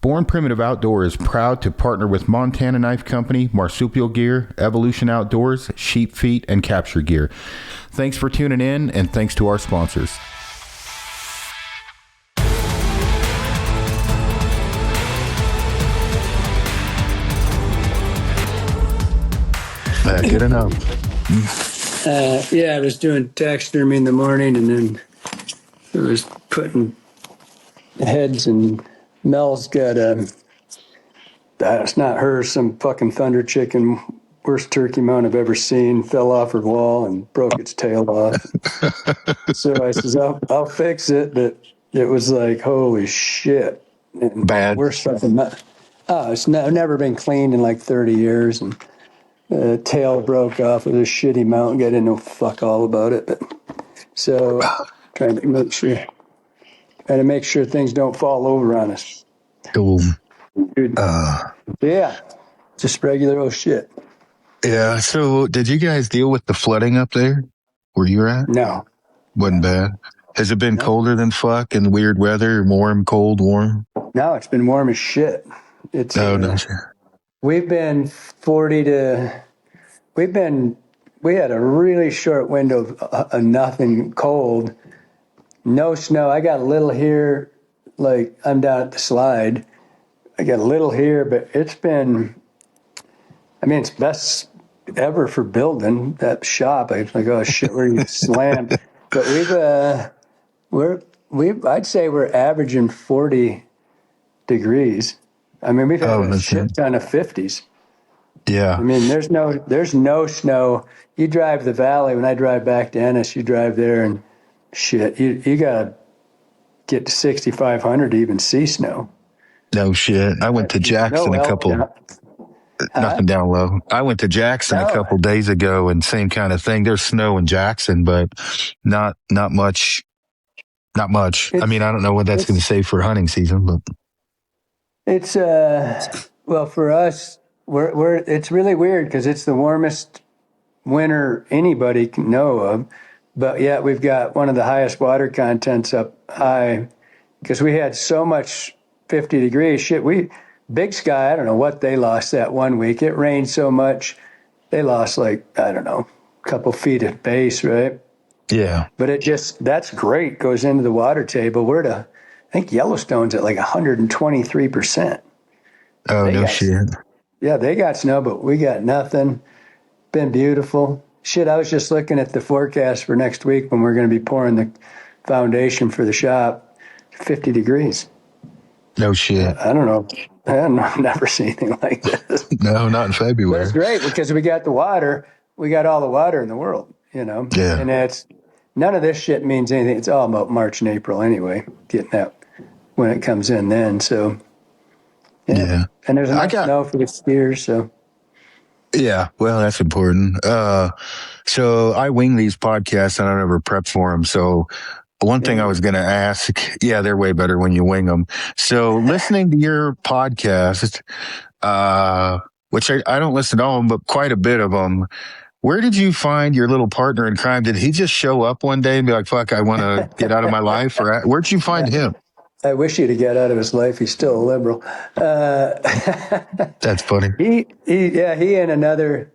Born Primitive Outdoor is proud to partner with Montana Knife Company, Marsupial Gear, Evolution Outdoors, Sheep Feet, and Capture Gear. Thanks for tuning in, and thanks to our sponsors. Good enough. I was doing taxidermy in the morning, and then I was putting heads, and Mel's got it's not her, some fucking thunder chicken, worst turkey mount I've ever seen, fell off her wall and broke its tail off. So I says, I'll fix it, but it was like, holy shit. And bad. Worst fucking mount. It's never been cleaned in like 30 years, and tail broke off with a shitty mount. I didn't know fuck all about it, but so trying to make sure things don't fall over on us. Cool. Dude. Yeah, just regular old shit. Yeah. So, did you guys deal with the flooding up there where you're at? No, Wasn't bad. Has it been colder than fuck and weird weather? Warm, cold, warm? No, it's been warm as shit. It's no. We've been 40 to. We had a really short window of nothing cold, no snow. I got a little here, like I'm down at the slide. I got a little here, but it's been, it's best ever for building that shop. I was like, oh shit, where you slammed. But I'd say we're averaging 40 degrees. We've had a shit ton of 50s. Yeah. There's no snow. You drive the valley. When I drive back to Ennis, you drive there and shit, you gotta get to 6,500 to even see snow. No shit. I went to Jackson nothing down low. I went to Jackson a couple days ago, and same kind of thing. There's snow in Jackson, but not much. Not much. I don't know what that's going to say for hunting season, but it's well, for us, it's really weird because it's the warmest winter anybody can know of, but yet we've got one of the highest water contents up high because we had so much 50 degrees shit. Big Sky, I don't know what they lost that one week. It rained so much, they lost a couple feet of base, right? Yeah. But that's great, goes into the water table. I think Yellowstone's at like 123%. Oh, no shit. Yeah, they got snow, but we got nothing. Been beautiful. Shit, I was just looking at the forecast for next week when we're going to be pouring the foundation for the shop. 50 degrees. No shit. I don't know. I've never seen anything like this. No, not in February. But it's great because we got the water. We got all the water in the world, Yeah. And none of this shit means anything. It's all about March and April anyway, getting that when it comes in then. So, yeah. And there's enough snow for the skiers, so. Yeah, well, that's important. So I wing these podcasts and I don't ever prep for them. So one thing I was going to ask, they're way better when you wing them. So listening to your podcast, which I don't listen to all of them, but quite a bit of them. Where did you find your little partner in crime? Did he just show up one day and be like, fuck, I want to get out of my life? Or where'd you find him? I wish he'd get out of his life. He's still a liberal. That's funny. He and another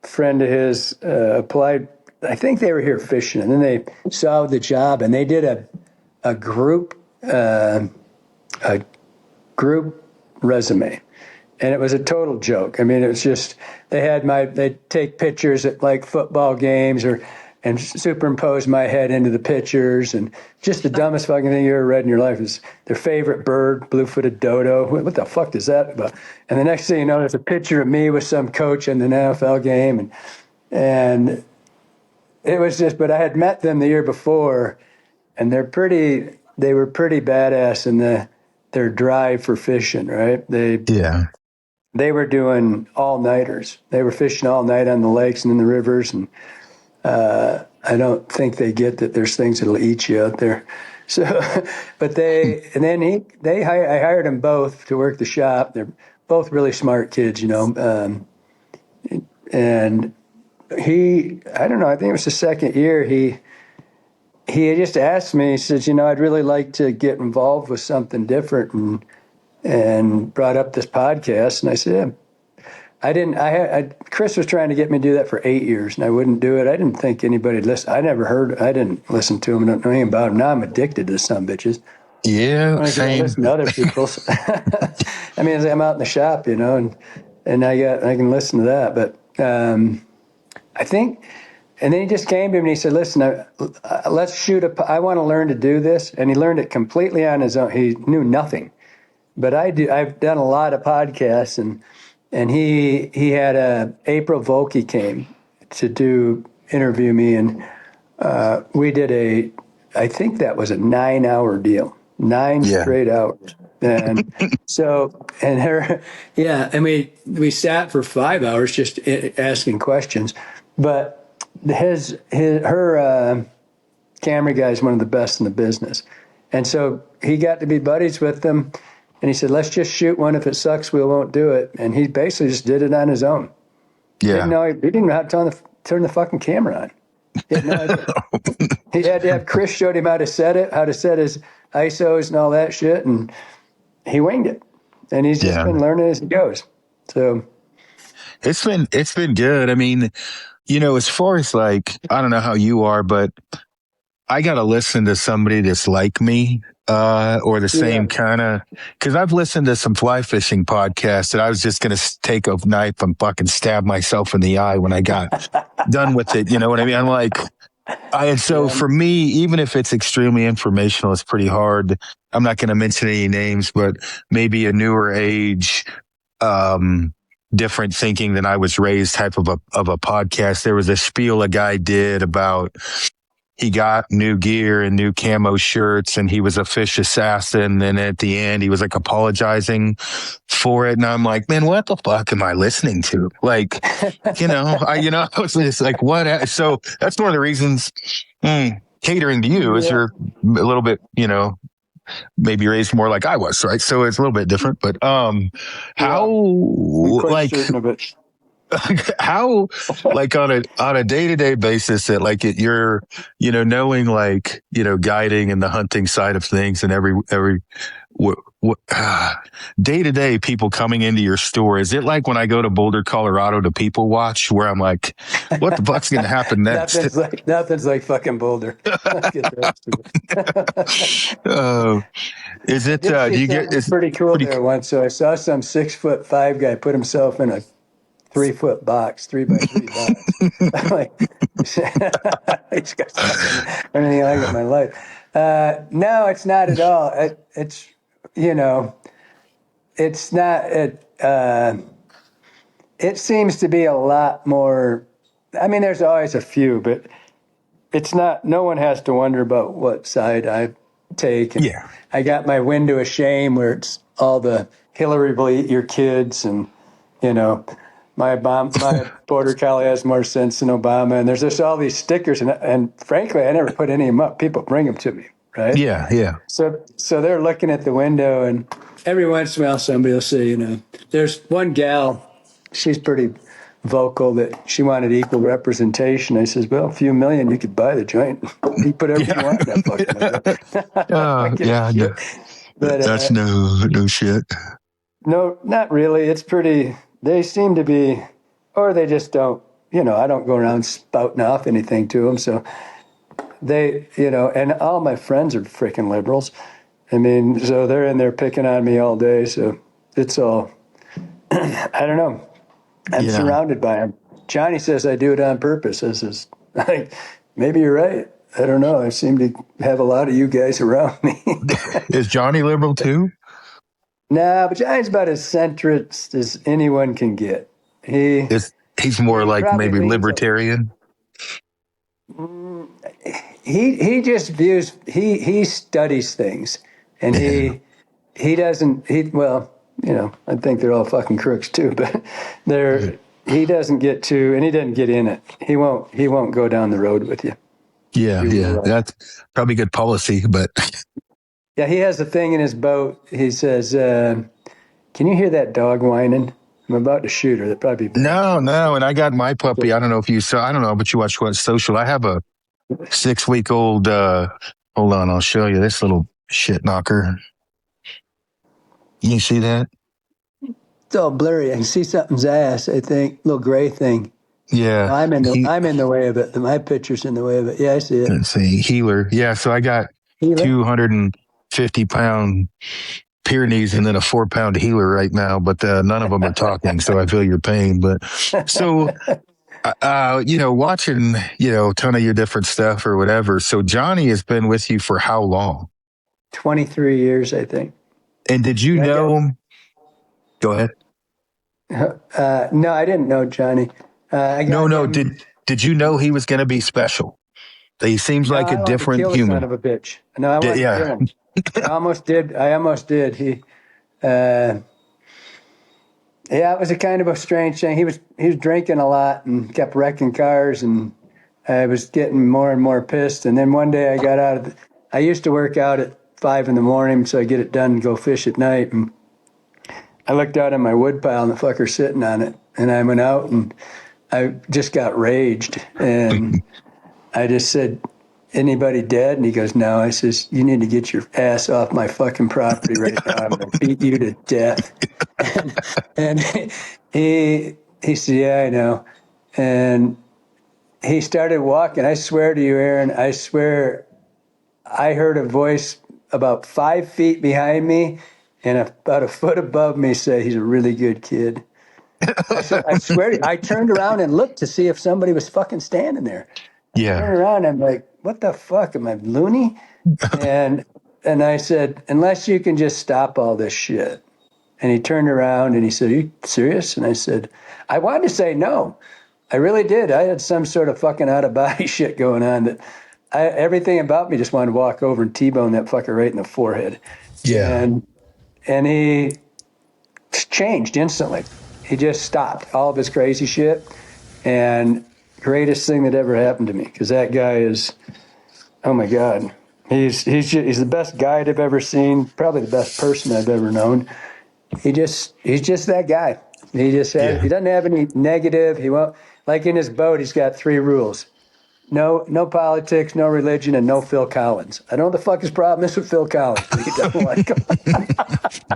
friend of his applied. I think they were here fishing, and then they saw the job, and they did a group resume, and it was a total joke. It was just they'd take pictures at like football games and superimpose my head into the pictures, and just the dumbest fucking thing you ever read in your life is their favorite bird, blue-footed dodo. What the fuck is that about? And the next thing you know, there's a picture of me with some coach in an NFL game, and it was just. But I had met them the year before, and they were pretty badass in their drive for fishing, right? They were doing all-nighters. They were fishing all night on the lakes and in the rivers, and I don't think they get that there's things that'll eat you out there. So, but I hired them both to work the shop. They're both really smart kids, and I don't know, I think it was the second year, he just asked me, he says, I'd really like to get involved with something different and and brought up this podcast. And I said, yeah. Chris was trying to get me to do that for 8 years, and I wouldn't do it. I didn't think anybody'd listen. I didn't listen to him. I don't know anything about him. Now I'm addicted to some bitches. Yeah, I same. listen to other people's. I mean, I'm out in the shop, and I can listen to that. But I think, and then he just came to me and he said, "Listen, let's shoot I want to learn to do this." And he learned it completely on his own. He knew nothing, but I've done a lot of podcasts, and he had April Volke came to interview me, and we did I think that was a 9-hour deal. 9 straight hours. And and her, yeah, and we sat for 5 hours just asking questions. But her camera guy is one of the best in the business. And so he got to be buddies with them. And he said, let's just shoot one. If it sucks, we won't do it. And he basically just did it on his own. Yeah. He didn't know how to turn the fucking camera on. He had no idea. He had to have Chris showed him how to set his ISOs and all that shit, and he winged it. And he's just been learning as he goes. So it's been good. I mean, as far as I don't know how you are, but I got to listen to somebody that's like me, or the same kind of, because I've listened to some fly fishing podcasts that I was just going to take a knife and fucking stab myself in the eye when I got done with it. You know what I mean? I'm like, for me, even if it's extremely informational, it's pretty hard. I'm not going to mention any names, but maybe a newer age, different thinking than I was raised type of a podcast. There was a spiel a guy did about, he got new gear and new camo shirts and he was a fish assassin. And at the end, he was apologizing for it. And I'm like, man, what the fuck am I listening to? I was just like, what? So that's one of the reasons catering to you is you're a little bit, maybe raised more like I was, right? So it's a little bit different, but how certain of it. how on a day-to-day basis that you're knowing guiding and the hunting side of things and every day-to-day people coming into your store, is it like when I go to Boulder, Colorado to people watch where I'm like, what the fuck's gonna happen next? nothing's like fucking Boulder. Is it do you get it's pretty cool there once? So I saw some 6'5" guy put himself in a 3-foot box, 3x3 box. I'm like, he's got anything like it in my life. No, it's not at all. It's it's not. It seems to be a lot more. I mean, there's always a few, but it's not. No one has to wonder about what side I take. And I got my window of shame where it's all the Hillary will eat your kids, and my border collie has more sense than Obama, and there's just all these stickers, and frankly, I never put any of them up. People bring them to me, right? Yeah. So they're looking at the window, and every once in a while, somebody will say, there's one gal, she's pretty vocal that she wanted equal representation. I says, well, a few million, you could buy the joint. You put everything you want in that fucking But that's no shit. No, not really. It's pretty. They seem to be, or they just don't, I don't go around spouting off anything to them. So they, and all my friends are freaking liberals. I mean, so they're in there picking on me all day. So it's all, I don't know. I'm surrounded by them. Johnny says I do it on purpose. I says, maybe you're right. I don't know. I seem to have a lot of you guys around me. Is Johnny liberal too? Nah, but Johnny's about as centrist as anyone can get. He's more maybe libertarian. He just views he studies things, and he doesn't I think they're all fucking crooks too, but he doesn't get to, and he doesn't get in it. He won't go down the road with you. Yeah, that's probably good policy, but. Yeah, he has a thing in his boat. He says, can you hear that dog whining? I'm about to shoot her. That probably No. And I got my puppy. I don't know if you saw, I don't know, but you watch What's Social. I have a 6-week-old, hold on, I'll show you this little shit knocker. You see that? It's all blurry. I can see something's ass, I think. Little gray thing. Yeah. No, I'm in the way of it. My picture's in the way of it. Yeah, I see it. Let's see. Healer. Yeah. So I got Healer? 250-pound Pyrenees and then a 4-pound healer right now, but none of them are talking. So I feel your pain. But so, watching, a ton of your different stuff or whatever. So Johnny has been with you for how long? 23 years, I think. And did you know? Go ahead. No, I didn't know Johnny. No. Did you know he was going to be special? He seems like a different kill human. Son of a bitch. No, I wanted to kill him. I almost did. He, it was a kind of a strange thing. He was drinking a lot and kept wrecking cars, and I was getting more and more pissed. And then one day I got out of. I used to work out at 5 a.m, so I get it done and go fish at night. And I looked out at my wood pile and the fucker's sitting on it. And I went out and I just got raged. And I just said, anybody dead? And he goes, no. I says, you need to get your ass off my fucking property right now. I'm going to beat you to death. and he said, yeah, I know. And he started walking. I swear to you, Aaron, I swear I heard a voice about 5 feet behind me and about a foot above me say, he's a really good kid. I swear to you, I turned around and looked to see if somebody was fucking standing there. Yeah. I turned around and I'm like, what the fuck? Am I loony? and I said, unless you can just stop all this shit. And he turned around and he said, are you serious? And I said, I wanted to say no. I really did. I had some sort of fucking out-of-body shit going on that everything about me just wanted to walk over and T-bone that fucker right in the forehead. Yeah. And he changed instantly. He just stopped all of his crazy shit. And greatest thing that ever happened to me, because that guy is, oh my God, he's the best guide I've ever seen, probably the best person I've ever known. He's just that guy. He just has, he doesn't have any negative. He won't, like in his boat, he's got 3 rules. No politics, no religion, and no Phil Collins. I don't know what the fuck his problem is with Phil Collins, but he doesn't like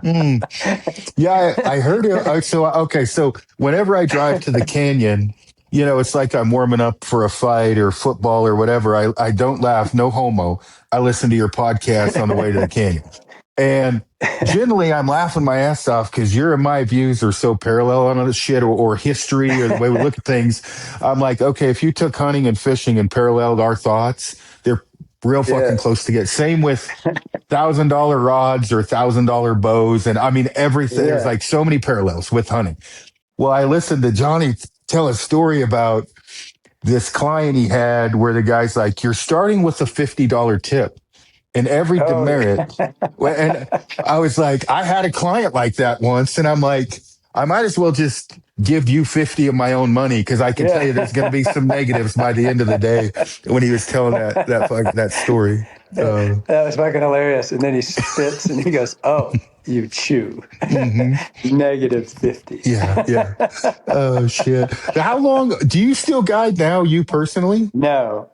him. Yeah, I heard it. So whenever I drive to the canyon, it's like I'm warming up for a fight or football or whatever. I don't laugh, no homo. I listen to your podcast on the way to the canyon. And generally, I'm laughing my ass off because your and my views are so parallel on this shit or history or the way we look at things. I'm like, okay, if you took hunting and fishing and paralleled our thoughts, they're real fucking close together. Same with $1,000 rods or $1,000 bows. And I mean, everything. There's like so many parallels with hunting. Well, I listened to Johnny tell a story about this client he had where the guy's like, you're starting with a $50 tip. And every demerit. And I was like, I had a client like that once. And I'm like, I might as well just give you 50 of my own money because I can tell you there's going to be some negatives by the end of the day when he was telling that story. That was fucking hilarious. And then he spits and he goes, oh, you chew. Negative 50. Yeah. Oh, shit. How long do you still guide now, you personally? No.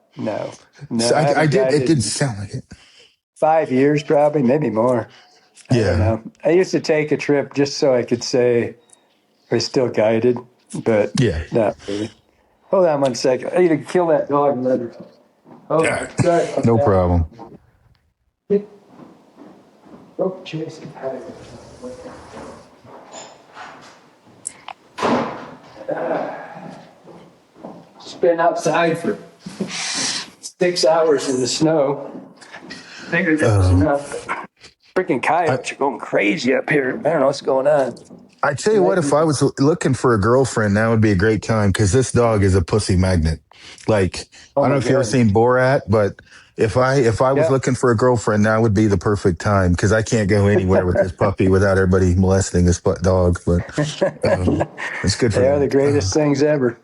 So I did. It didn't sound like it. 5 years, probably, maybe more. I don't know. I used to take a trip just so I could say I still guided, but not really. Hold on 1 second. I need to kill that dog and let her. Oh, sorry. No problem. Oh, Jason. It's been outside for 6 hours in the snow. Figured that was enough. Freaking coyotes are going crazy up here. I don't know what's going on. I tell you what, if I was looking for a girlfriend, now would be a great time because this dog is a pussy magnet. Like, I don't know if you've ever seen Borat, but if I was looking for a girlfriend, now would be the perfect time because I can't go anywhere with this puppy without everybody molesting this dog. But it's good for They them. are the greatest things ever.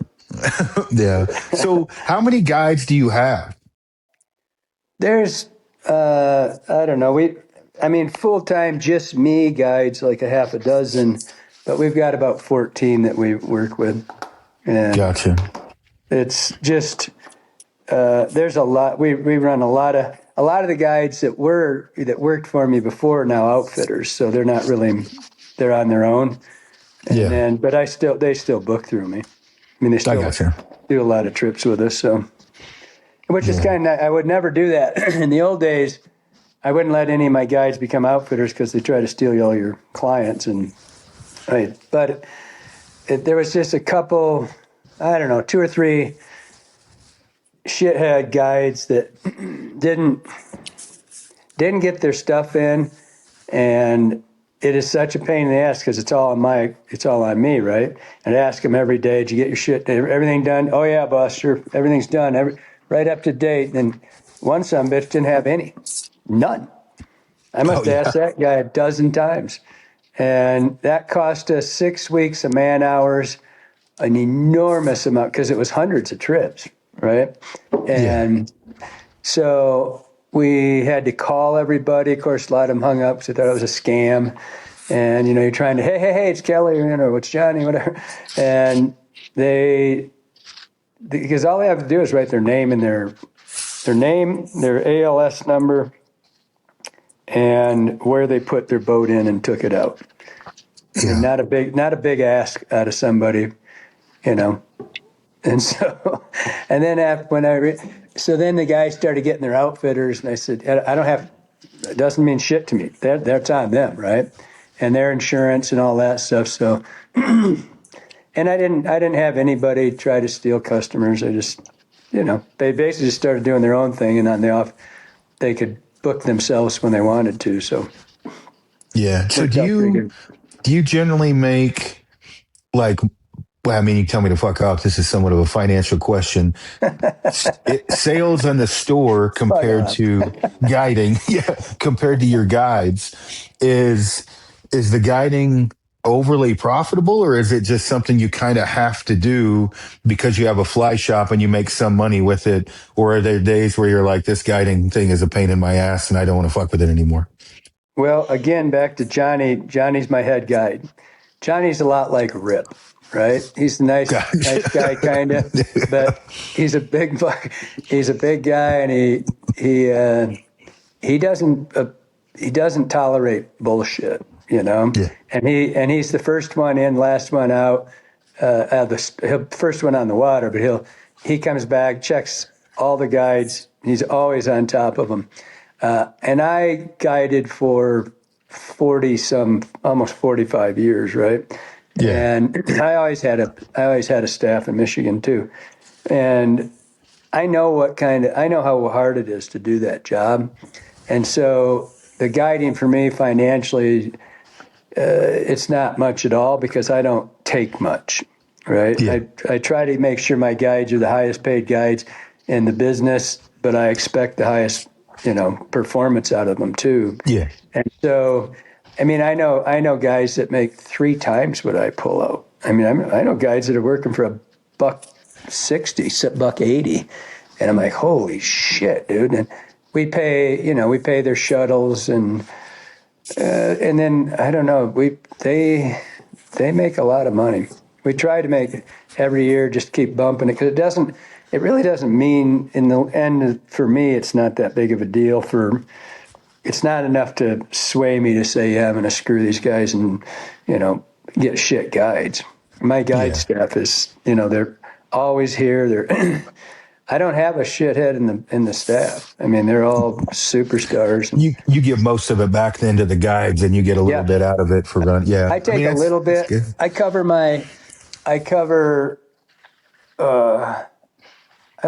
Yeah. So how many guides do you have? There's, I don't know. Full-time, just me guides, like a half a dozen, but we've got about 14 that we work with. And gotcha. It's just, there's a lot. We run a lot of the guides that worked for me before now outfitters, so they're not really they're on their own. And Yeah. then, but they still book through me. I mean, they I still gotcha. do a lot of trips with us. So, which is kind of, I would never do that. In the old days, I wouldn't let any of my guides become outfitters because they try to steal all your clients. But there was just a couple, I don't know, 2 or 3 shithead guides that didn't get their stuff in, and it is such a pain in the ass because it's all on me, right? And I ask them every day, did you get your shit, everything done? Oh yeah, boss, sure, everything's done, right up to date. And one son of a bitch didn't have none. I must have asked that guy a dozen times, and that cost us 6 weeks of man hours, an enormous amount because it was hundreds of trips, right? And so we had to call everybody. Of course, a lot of them hung up because they thought it was a scam. And, you're trying to, hey, it's Kelly, it's Johnny, whatever. And because all they have to do is write their name and their ALS number, and where they put their boat in and took it out. Yeah. Not a big ask out of somebody, And so, and then so then the guys started getting their outfitters, and I said, it doesn't mean shit to me. That's on them, right? And their insurance and all that stuff. So, and I didn't have anybody try to steal customers. I just, they basically just started doing their own thing, and on the off, they could book themselves when they wanted to. So, yeah. So do you generally make well, I mean, you tell me to fuck off. This is somewhat of a financial question. Sales in the store compared to guiding, compared to your guides, is the guiding overly profitable, or is it just something you kind of have to do because you have a fly shop and you make some money with it? Or are there days where you're like, this guiding thing is a pain in my ass and I don't want to fuck with it anymore? Well, again, back to Johnny. Johnny's my head guide. Johnny's a lot like Rip. Right, he's a nice guy, kind of, but he's a big guy, and he doesn't tolerate bullshit, Yeah. And he's the first one in, last one out, first one on the water. But he comes back, checks all the guides. He's always on top of them, and I guided for almost 45 years, right? Yeah. And I always had a staff in Michigan too. And I know how hard it is to do that job. And so the guiding for me financially, it's not much at all because I don't take much, right? Yeah. I try to make sure my guides are the highest paid guides in the business, but I expect the highest, performance out of them too. Yeah. And so, I mean, I know guys that make 3 times what I pull out. I mean, I know guys that are working for $1.60, $1.80, and I'm like, holy shit, dude! And we pay their shuttles, and then I don't know, they make a lot of money. We try to make every year, just keep bumping it because it really doesn't mean in the end for me. It's not that big of a deal It's not enough to sway me to say, yeah, I'm going to screw these guys and, get shit guides. My guide staff is, they're always here. I don't have a shithead in the staff. I mean, they're all superstars. You give most of it back then to the guides, and you get a little bit out of it for run. Yeah, I take a little bit. I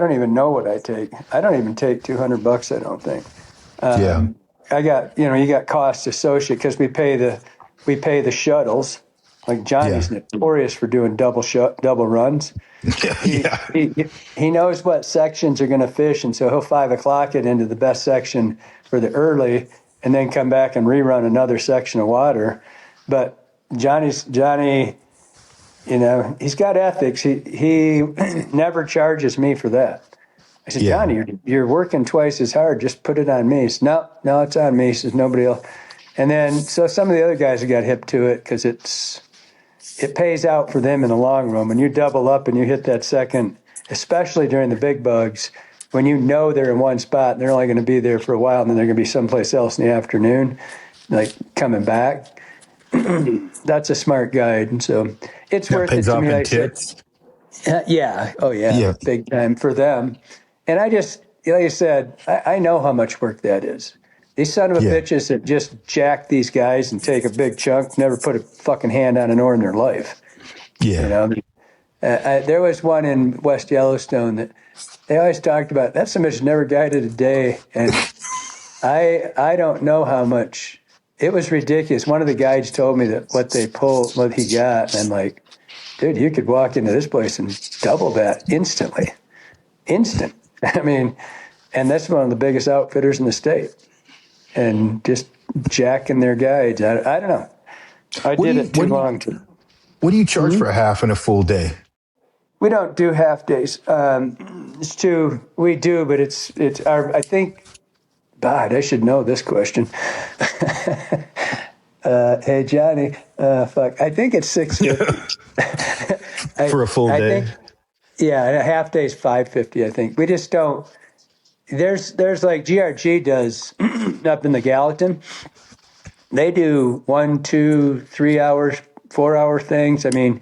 don't even know what I take. I don't even take $200. I don't think. I got, you got costs associated because we pay the shuttles. Like Johnny's notorious for doing double runs. He knows what sections are going to fish, and so he'll 5 o'clock it into the best section for the early, and then come back and rerun another section of water. But Johnny, he's got ethics. He never charges me for that. I said, Johnny, you're working twice as hard. Just put it on me. He says, no, it's on me. He says, nobody else. And then, so some of the other guys have got hip to it because it pays out for them in the long run. When you double up and you hit that second, especially during the big bugs, when they're in one spot and they're only going to be there for a while and then they're going to be someplace else in the afternoon, like coming back, that's a smart guide. And so it's That worth it pays to off me. in Like I said, tips. yeah. Oh, yeah. Yeah. Big time for them. And I just, like I said, I know how much work that is. These son of a Yeah. bitches that just jack these guys and take a big chunk, never put a fucking hand on an oar in their life. You Yeah. know, there was one in West Yellowstone that they always talked about. That submission never guided a day, and I don't know how much. It was ridiculous. One of the guides told me that what they pulled, what he got, and I'm like, dude, you could walk into this place and double that instantly, instant. I mean, and that's one of the biggest outfitters in the state, and just jacking their guides. I don't know. I What do did you it too long. what do you charge for a half and a full day? We don't do half days. It's too. We do, but it's our. I think. God, I should know this question. Hey Johnny, fuck. I think it's 650 For a full I day? think. Yeah, a half day is 550. I think we just don't. There's like GRG does up in the Gallatin. They do 1, 2, 3 hours, 4 hour things. I mean,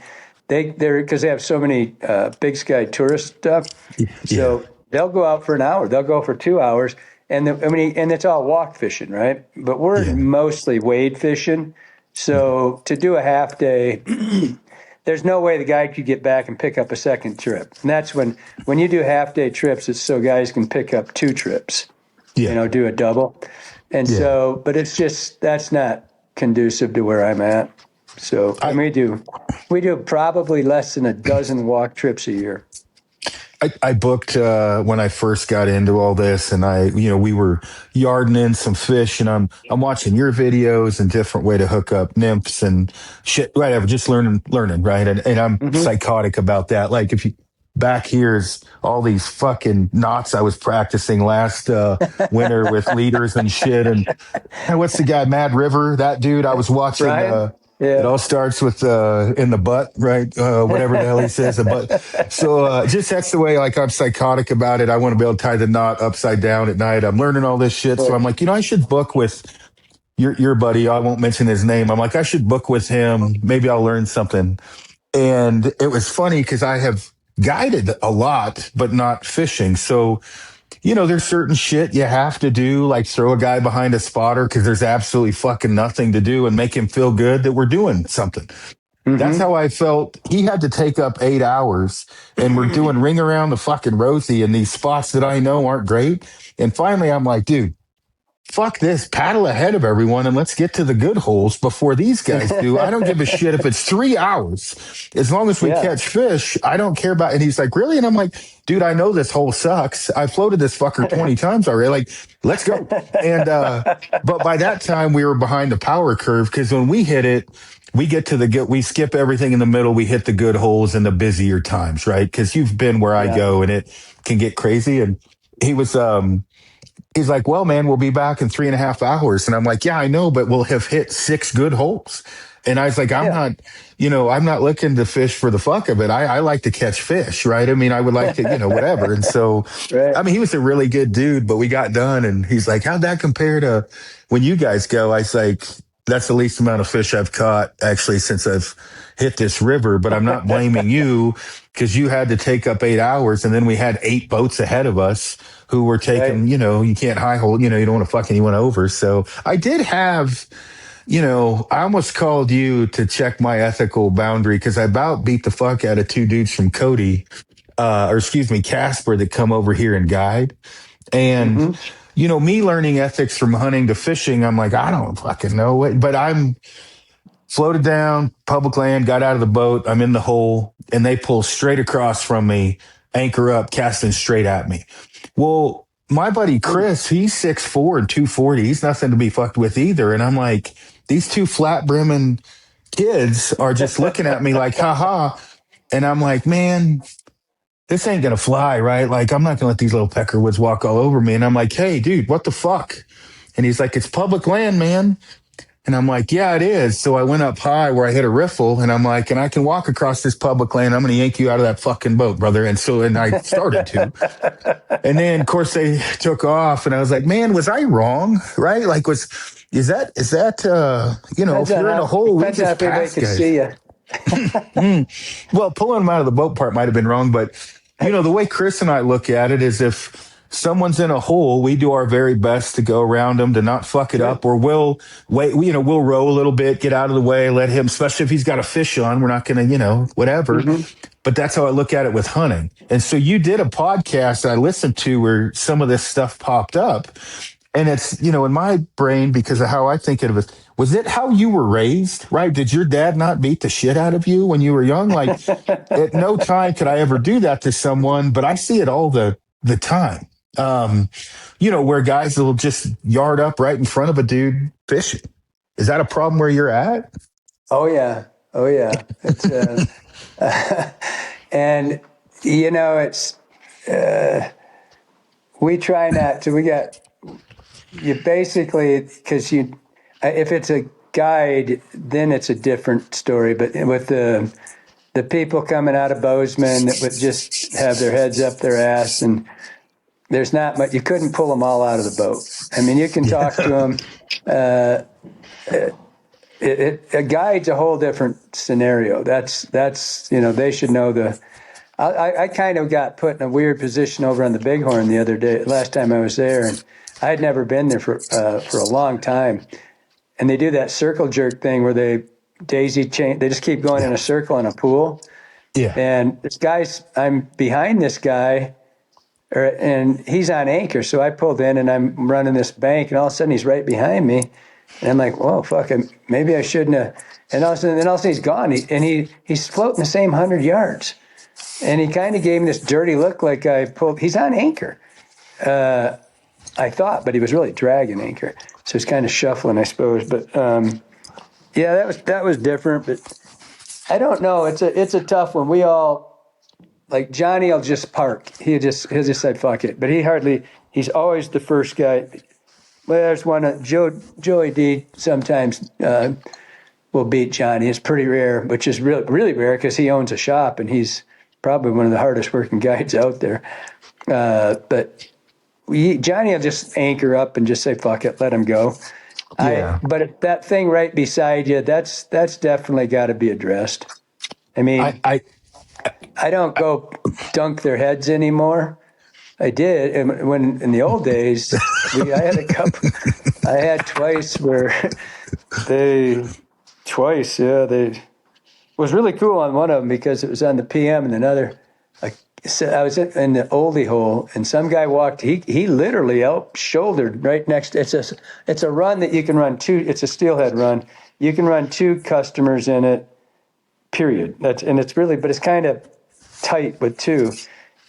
they're because they have so many big sky tourist stuff. Yeah. So they'll go out for an hour. They'll go for 2 hours, and and it's all walk fishing, right? But we're Yeah. mostly wade fishing. So to do a half day, there's no way the guy could get back and pick up a second trip. And that's when you do half day trips, it's so guys can pick up 2 trips. Yeah. Do a double. And Yeah. so, but it's just, that's not conducive to where I'm at. So and we do probably less than a dozen walk trips a year. I booked when I first got into all this, and we were yarding in some fish, and I'm watching your videos and different way to hook up nymphs and shit, whatever, just learning, right? And I'm psychotic about that. Like if you back here's all these fucking knots I was practicing last winter with leaders and shit, and what's the guy, Mad River? That dude I was watching. Brian? Yeah. It all starts with in the butt, right? Whatever the hell he says, the butt. So just that's the way, like, I'm psychotic about it. I want to be able to tie the knot upside down at night. I'm learning all this shit. So I'm like, I should book with your buddy. I won't mention his name. I'm like, I should book with him. Maybe I'll learn something. And it was funny because I have guided a lot, but not fishing. So there's certain shit you have to do, like throw a guy behind a spotter because there's absolutely fucking nothing to do and make him feel good that we're doing something. That's how I felt. He had to take up 8 hours, and we're doing ring around the fucking Rosie in these spots that I know aren't great. And finally, I'm like, dude, fuck this, paddle ahead of everyone and let's get to the good holes before these guys do. I don't give a shit if it's 3 hours. As long as we catch fish, I don't care about. And he's like, really? And I'm like, dude, I know this hole sucks. I floated this fucker 20 times already. Like, let's go. And, but by that time we were behind the power curve, because when we hit it, we get to we skip everything in the middle. We hit the good holes in the busier times, right? Because you've been where I go and it can get crazy. And he was, he's like, well, man, we'll be back in 3.5 hours. And I'm like, yeah, I know, but we'll have hit 6 good holes. And I was like, I'm not looking to fish for the fuck of it. I like to catch fish, right? I mean, I would like to, whatever. And so, I mean, he was a really good dude, but we got done and he's like, how'd that compare to when you guys go? I was like, that's the least amount of fish I've caught actually since I've hit this river, but I'm not blaming you because you had to take up 8 hours and then we had 8 boats ahead of us who were taking, you can't high hold, you don't want to fuck anyone over. So I did have, I almost called you to check my ethical boundary because I about beat the fuck out of 2 dudes from Cody, Casper, that come over here and guide. And, me learning ethics from hunting to fishing, I'm like, I don't fucking know it, but I'm floated down public land, got out of the boat. I'm in the hole and they pull straight across from me, anchor up, casting straight at me. Well, my buddy Chris, he's 6'4" and 240. He's nothing to be fucked with either. And I'm like, these 2 flat brimming kids are just looking at me like, haha. And I'm like, man, this ain't going to fly, right? Like, I'm not going to let these little peckerwoods walk all over me. And I'm like, hey, dude, what the fuck? And he's like, it's public land, man. And I'm like, yeah, it is. So I went up high where I hit a riffle and I'm like, and I can walk across this public land. I'm going to yank you out of that fucking boat, brother. And I started to. And then, of course, they took off and I was like, man, was I wrong? Right? Like, is that you know, Depends if on you're in how, a hole, we depends on just if everybody pass can guys. see you. Well, pulling them out of the boat part might have been wrong, but you know, the way Chris and I look at it is if someone's in a hole, we do our very best to go around them to not fuck it Sure. up, or we'll wait, you know, we'll row a little bit, get out of the way, let him, especially if he's got a fish on, we're not going to, you know, whatever. Hmm. But that's how I look at it with hunting. And so you did a podcast I listened to where some of this stuff popped up. And it's, you know, in my brain, because of how I think of it, was it how you were raised, right? Did your dad not beat the shit out of you when you were young? Like, at no time could I ever do that to someone, but I see it all the time. You know, where guys will just yard up right in front of a dude fishing. Is that a problem where you're at? Oh yeah. Oh yeah. It's and you know, it's we try not to. We got you basically because you if it's a guide, then it's a different story. But with the people coming out of Bozeman that would just have their heads up their ass, and there's not much. You couldn't pull them all out of the boat. I mean, you can talk to them. A guide's a whole different scenario. That's you know, they should know the. I kind of got put in a weird position over on the Bighorn the other day. Last time I was there, and I had never been there for a long time. And they do that circle jerk thing where they daisy chain. They just keep going in a circle in a pool. Yeah. And this guy's, I'm behind this guy, and he's on anchor. So I pulled in and I'm running this bank, and all of a sudden he's right behind me. And I'm like, whoa, fuck, maybe I shouldn't have. And all of a sudden he's gone. He's floating the same 100 yards. And he kind of gave me this dirty look like I pulled, he's on anchor. I thought, but he was really dragging anchor. So he's kind of shuffling, I suppose. But yeah, that was different. But I don't know. It's a tough one. We all, like Johnny will just park. He'll just say fuck it. But he's always the first guy. Well, there's one, Joey D sometimes will beat Johnny. It's pretty rare, which is really, really rare because he owns a shop and he's probably one of the hardest working guides out there. But Johnny will just anchor up and just say, fuck it, let him go. Yeah. But if that thing right beside you, that's definitely got to be addressed. I mean, I don't go dunk their heads anymore. I did. And when in the old days, I had a couple. I had twice where it was really cool on one of them because it was on the PM, and another. I was in the oldie hole, and some guy walked. He literally out shouldered right next. It's a run that you can run two. It's a steelhead run. You can run two customers in it. Period. It's really, but it's kind of tight with two.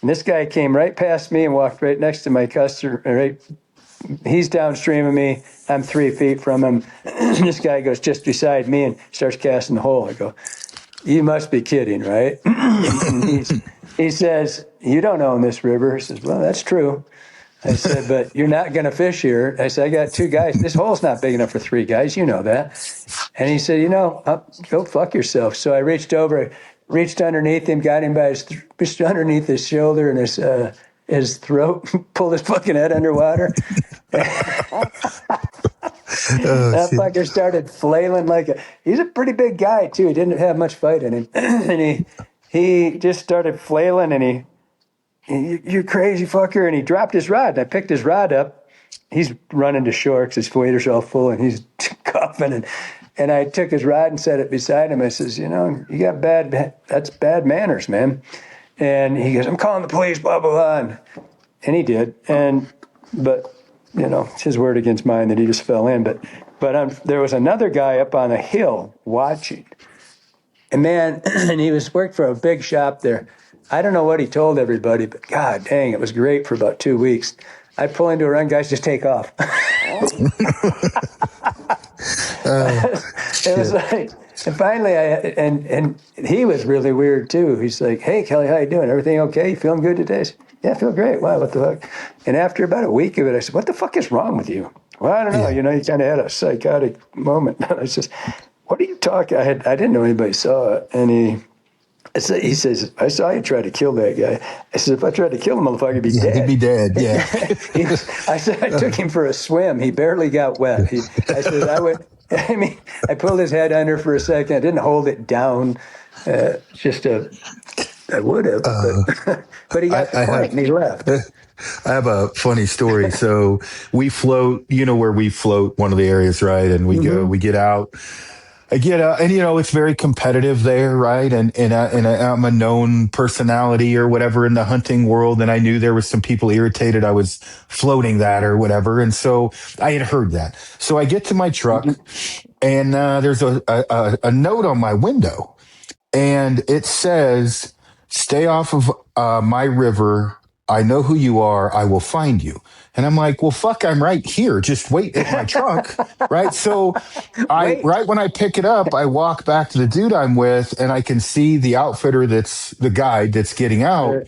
And this guy came right past me and walked right next to my customer. Right, he's downstream of me. I'm 3 feet from him. This guy goes just beside me and starts casting the hole. I go, "You must be kidding, right?" And he says, "You don't own this river." He says, "Well, that's true." I said, "But you're not going to fish here." I said, "I got two guys. This hole's not big enough for three guys. You know that." And he said, "Go fuck yourself." So I reached over, reached underneath him, got him by reached underneath his shoulder and his throat, pulled his fucking head underwater. That fucker started flailing he's a pretty big guy too. He didn't have much fight in him. And he just started flailing and you crazy fucker. And he dropped his rod. And I picked his rod up. He's running to shore because his wader's all full and he's coughing. And I took his rod and set it beside him. I says, you got that's bad manners, man. And he goes, "I'm calling the police, blah, blah, blah." And he did. But it's his word against mine that he just fell in. But there was another guy up on a hill watching. And man, and he worked for a big shop there. I don't know what he told everybody, but God dang, it was great for about 2 weeks. I pull into a run, guys just take off. It was like, and finally, and he was really weird too. He's like, "Hey, Kelly, how you doing? Everything okay? You feeling good today?" I said, "Yeah, I feel great." "Wow, what the fuck?" And after about a week of it, I said, "What the fuck is wrong with you?" "Well, I don't know. You kind of had a psychotic moment." I said, "What are you talking?" I didn't know anybody saw it, and He says, I saw you try to kill that guy. I said, if I tried to kill him, motherfucker, he'd be Yeah, dead. he'd be dead. Yeah. I said, I took him for a swim. He barely got wet. I said, I pulled his head under for a second. I didn't hold it down. I would have, but he got the I point have and he left. I have a funny story. So we float, where we float, one of the areas, right? And we get out. I get out, and it's very competitive there, right? And I'm a known personality or whatever in the hunting world, and I knew there was some people irritated I was floating that or whatever, and so I had heard that. So I get to my truck, and there's a note on my window, and it says, "Stay off of my river. I know who you are. I will find you." And I'm like, well, fuck, I'm right here. Just wait at my truck. Right. So right when I pick it up, I walk back to the dude I'm with, and I can see the outfitter that's the guide that's getting out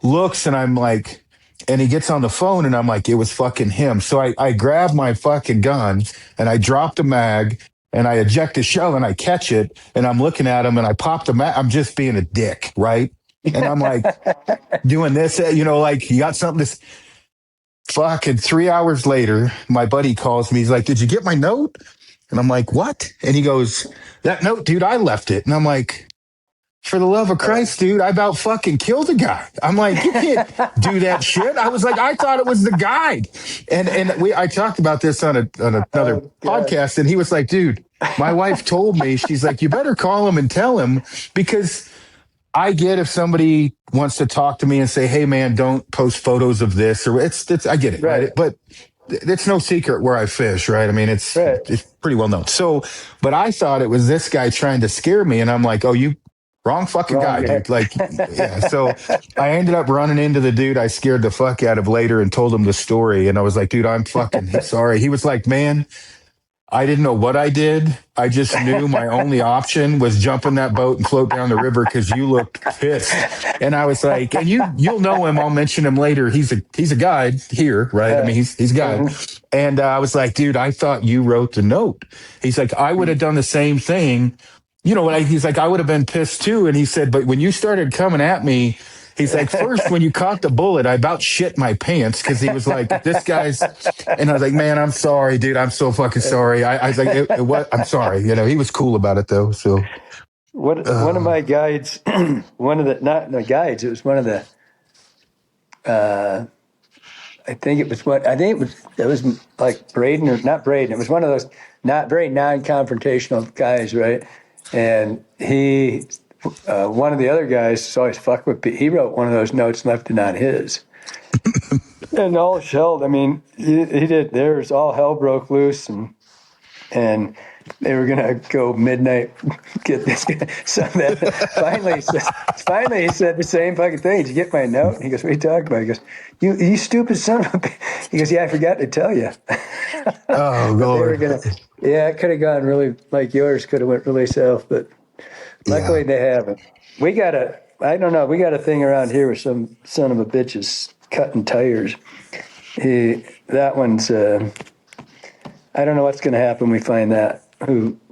looks, and I'm like, and he gets on the phone, and I'm like, it was fucking him. So I grab my fucking gun, and I drop the mag, and I eject the shell, and I catch it, and I'm looking at him, and I pop the mag. I'm just being a dick. Right. And I'm like doing this, like, you got something to. Fucking 3 hours later, my buddy calls me. He's like, "Did you get my note?" And I'm like, "What?" And he goes, "That note, dude, I left it." And I'm like, "For the love of Christ, dude, I about fucking killed a guy." I'm like, "You can't do that shit." I was like, "I thought it was the guide." And I talked about this on another podcast, and he was like, "Dude, my wife told me," she's like, "you better call him and tell him, because I get if somebody wants to talk to me and say, 'Hey man, don't post photos of this,' or it's I get it, right? But it's no secret where I fish, right? I mean, it's pretty well known. So, but I thought it was this guy trying to scare me, and I'm like, "Oh, you wrong fucking guy, dude." Like, yeah. So I ended up running into the dude I scared the fuck out of later and told him the story, and I was like, "Dude, I'm fucking sorry." He was like, "Man, I didn't know what I did. I just knew my only option was jump in that boat and float down the river because you looked pissed." And I was like, and you'll know him. I'll mention him later. He's a guide here, right? I mean, he's a guide. And I was like, "Dude, I thought you wrote the note." He's like, "I would have done the same thing." He's like, "I would have been pissed too." And he said, "But when you started coming at me," he's like, "first, when you caught the bullet, I about shit my pants," because he was like, "This guy's," and I was like, "Man, I'm sorry, dude. I'm so fucking sorry." I was like, "What? I'm sorry." He was cool about it though. So one of my guides, one of the not the guides, it was one of the. It was like Braden or not Braden. It was one of those not very non-confrontational guys, right? And one of the other guys always fuck with people. He wrote one of those notes and left it on his. And all shelled. I mean, he did. There's all hell broke loose, and they were gonna go midnight get this guy. So then finally he said the same fucking thing. "Did you get my note?" And he goes, "What are you talking about?" He goes, "You stupid son of a bitch." He goes, "Yeah, I forgot to tell you." Oh, Lord. It could have gone really, like yours could have went really south, but luckily they haven't. We got a thing around here with some son of a bitch is cutting tires. That one's, I don't know what's going to happen when we find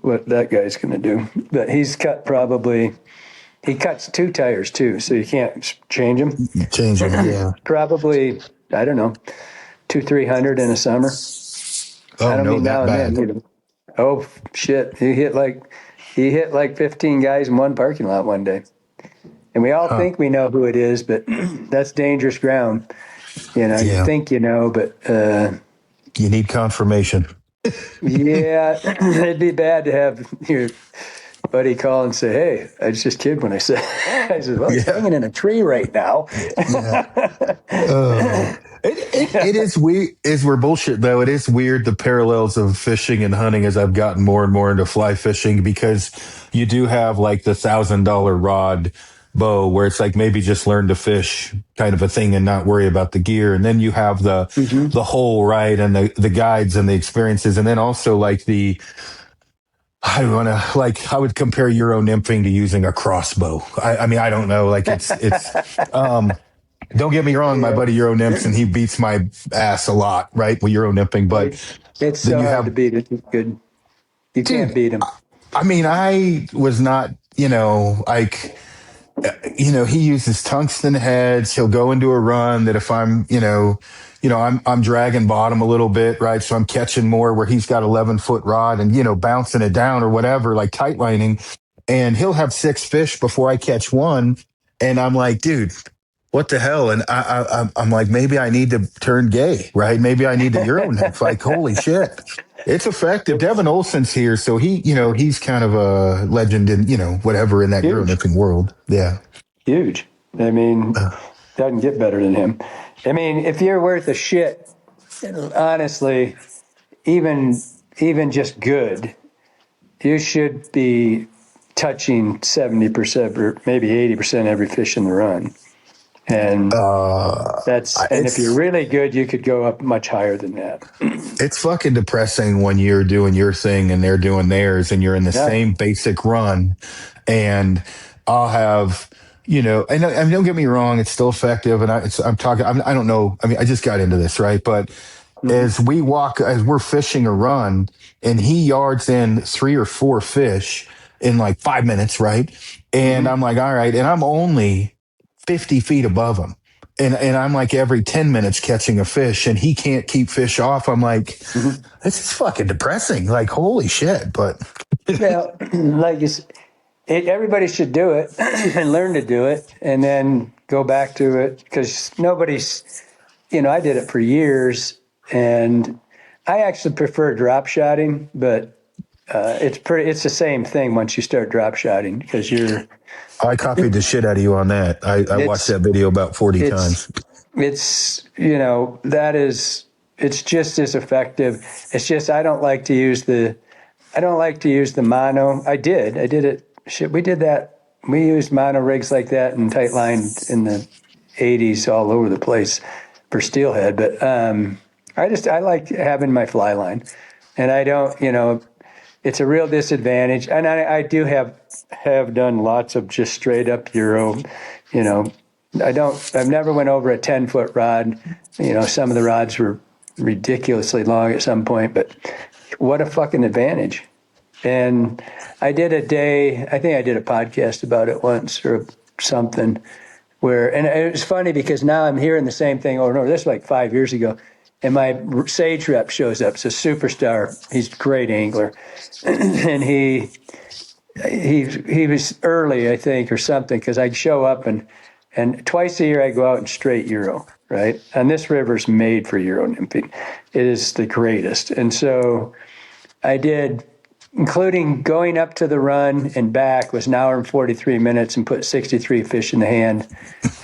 what that guy's going to do. But he cuts two tires too, so you can't change them. Change them, yeah. Probably, I don't know, 200-300 in a summer. Oh, I don't no, mean that now bad. and then. Oh shit! He hit like 15 guys in one parking lot one day, and we all think we know who it is, but that's dangerous ground. You think but you need confirmation. yeah, it'd be bad to have your buddy call and say, "Hey, I was just kidding when I said." I said, "Well, he's hanging in a tree right now." It is weird. We're bullshit though. It is weird the parallels of fishing and hunting as I've gotten more and more into fly fishing, because you do have like the $1,000 rod bow where it's like maybe just learn to fish kind of a thing and not worry about the gear, and then you have the hole, right, and the guides and the experiences, and then also like I would compare Euro nymphing to using a crossbow. I mean, I don't know, like it's don't get me wrong, my buddy Euro nymphs, and he beats my ass a lot, right, with Euro nymphing, but it's so hard to beat it. It's good. You can't beat him. I mean, I was not, like he uses tungsten heads. He'll go into a run that if I'm, I'm dragging bottom a little bit, right? So I'm catching more where he's got 11-foot rod and, bouncing it down or whatever, like tight lining. And he'll have 6 fish before I catch one. And I'm like, dude, what the hell? And I'm like, maybe I need to turn gay, right? Maybe I need to Euro nymph. Like, holy shit. It's effective. Devin Olson's here. So he's kind of a legend in, whatever in that Euro nymphing world. Yeah. Huge. I mean, doesn't get better than him. I mean, if you're worth a shit, honestly, even just good, you should be touching 70% or maybe 80% every fish in the run. And if you're really good, you could go up much higher than that. It's fucking depressing when you're doing your thing and they're doing theirs and you're in the same basic run. And I'll have, and don't get me wrong, it's still effective. And I don't know. I mean, I just got into this, right? But as we're fishing a run and he yards in 3 or 4 fish in like 5 minutes, right? And I'm like, all right. And I'm only 50 feet above him. And I'm like every 10 minutes catching a fish and he can't keep fish off. I'm like, this is fucking depressing. Like, holy shit. But well, like everybody should do it and learn to do it and then go back to it because nobody's, I did it for years and I actually prefer drop shotting, but it's the same thing once you start drop shotting because I copied the shit out of you on that. I watched that video about 40 times. It's it's just as effective. It's just I don't like to use the mono. I did it. Shit, we did that. We used mono rigs like that and tight line in the 80s all over the place for steelhead. But I like having my fly line, and I don't. It's a real disadvantage, and I do have done lots of just straight up Euro. I've never went over a 10-foot rod. Some of the rods were ridiculously long at some point, but what a fucking advantage. And I think I did a podcast about it once or something and it was funny because now I'm hearing the same thing over and over. This was like 5 years ago. And my Sage rep shows up. It's a superstar. He's a great angler. And he was early, I think, or something, because I'd show up and twice a year I go out and straight Euro, right? And this river's made for Euro nymphing. It is the greatest. And so I did, including going up to the run and back, was an hour and 43 minutes and put 63 fish in the hand.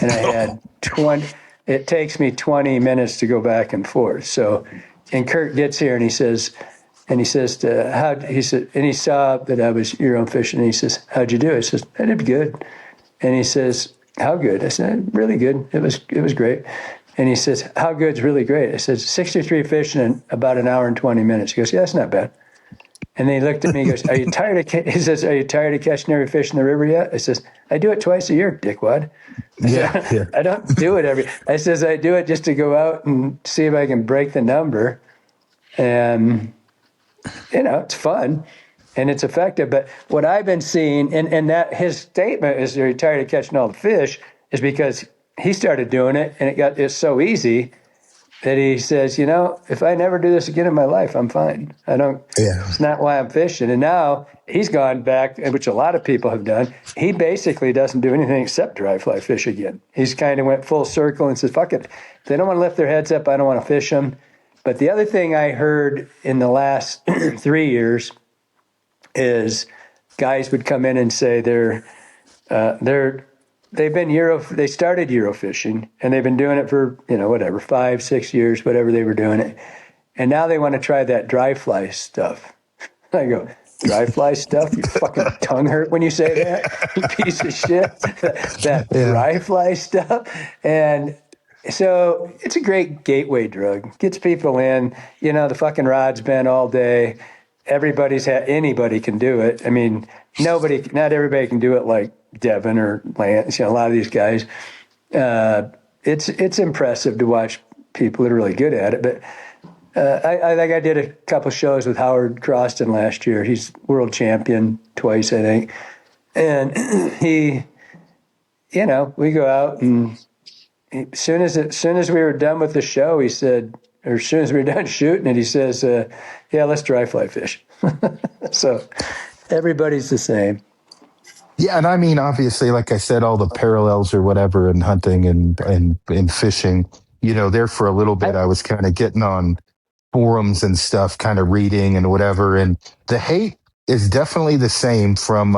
And I had 20... It takes me 20 minutes to go back and forth. So, and Kurt gets here and he says, and he saw that I was Euro fishing. And he says, "How'd you do?" I says, "I did good." And he says, "How good?" I said, "Really good. It was great." And he says, "How good's really great?" I said, 63 fish in about an hour and 20 minutes. He goes, "Yeah, that's not bad." And then he looked at me and goes, "Are you tired of?" He says, "Are you tired of catching every fish in the river yet?" I says, "I do it twice a year, dickwad." Yeah. I don't do it I says, "I do it just to go out and see if I can break the number." And, it's fun and it's effective. But what I've been seeing, and that his statement is, "Are you tired of catching all the fish?" is because he started doing it and it's so easy that he says, if I never do this again in my life, I'm fine. It's not why I'm fishing. And now he's gone back, which a lot of people have done. He basically doesn't do anything except dry fly fish again. He's kind of went full circle and says, fuck it. If they don't want to lift their heads up, I don't want to fish them. But the other thing I heard in the last 3 years is guys would come in and say they started Euro fishing and they've been doing it for, 5, 6 years, whatever they were doing it. And now they want to try that dry fly stuff. I go, dry fly stuff? Your fucking tongue hurt when you say that, you piece of shit. Dry fly stuff. And so it's a great gateway drug. Gets people in, the fucking rod's been all day. Anybody can do it. I mean, not everybody can do it like Devin or Lance, a lot of these guys. It's impressive to watch people that are really good at it. But I think I did a couple shows with Howard Croston last year. He's world champion twice, I think. And we go out, and as soon as we were done with the show, he said, or as soon as we were done shooting it, he says, yeah, let's dry fly fish. So everybody's the same. Yeah, and I mean, obviously, like I said, all the parallels or whatever in hunting and fishing. There for a little bit, I was kind of getting on forums and stuff, kind of reading and whatever. And the hate is definitely the same from,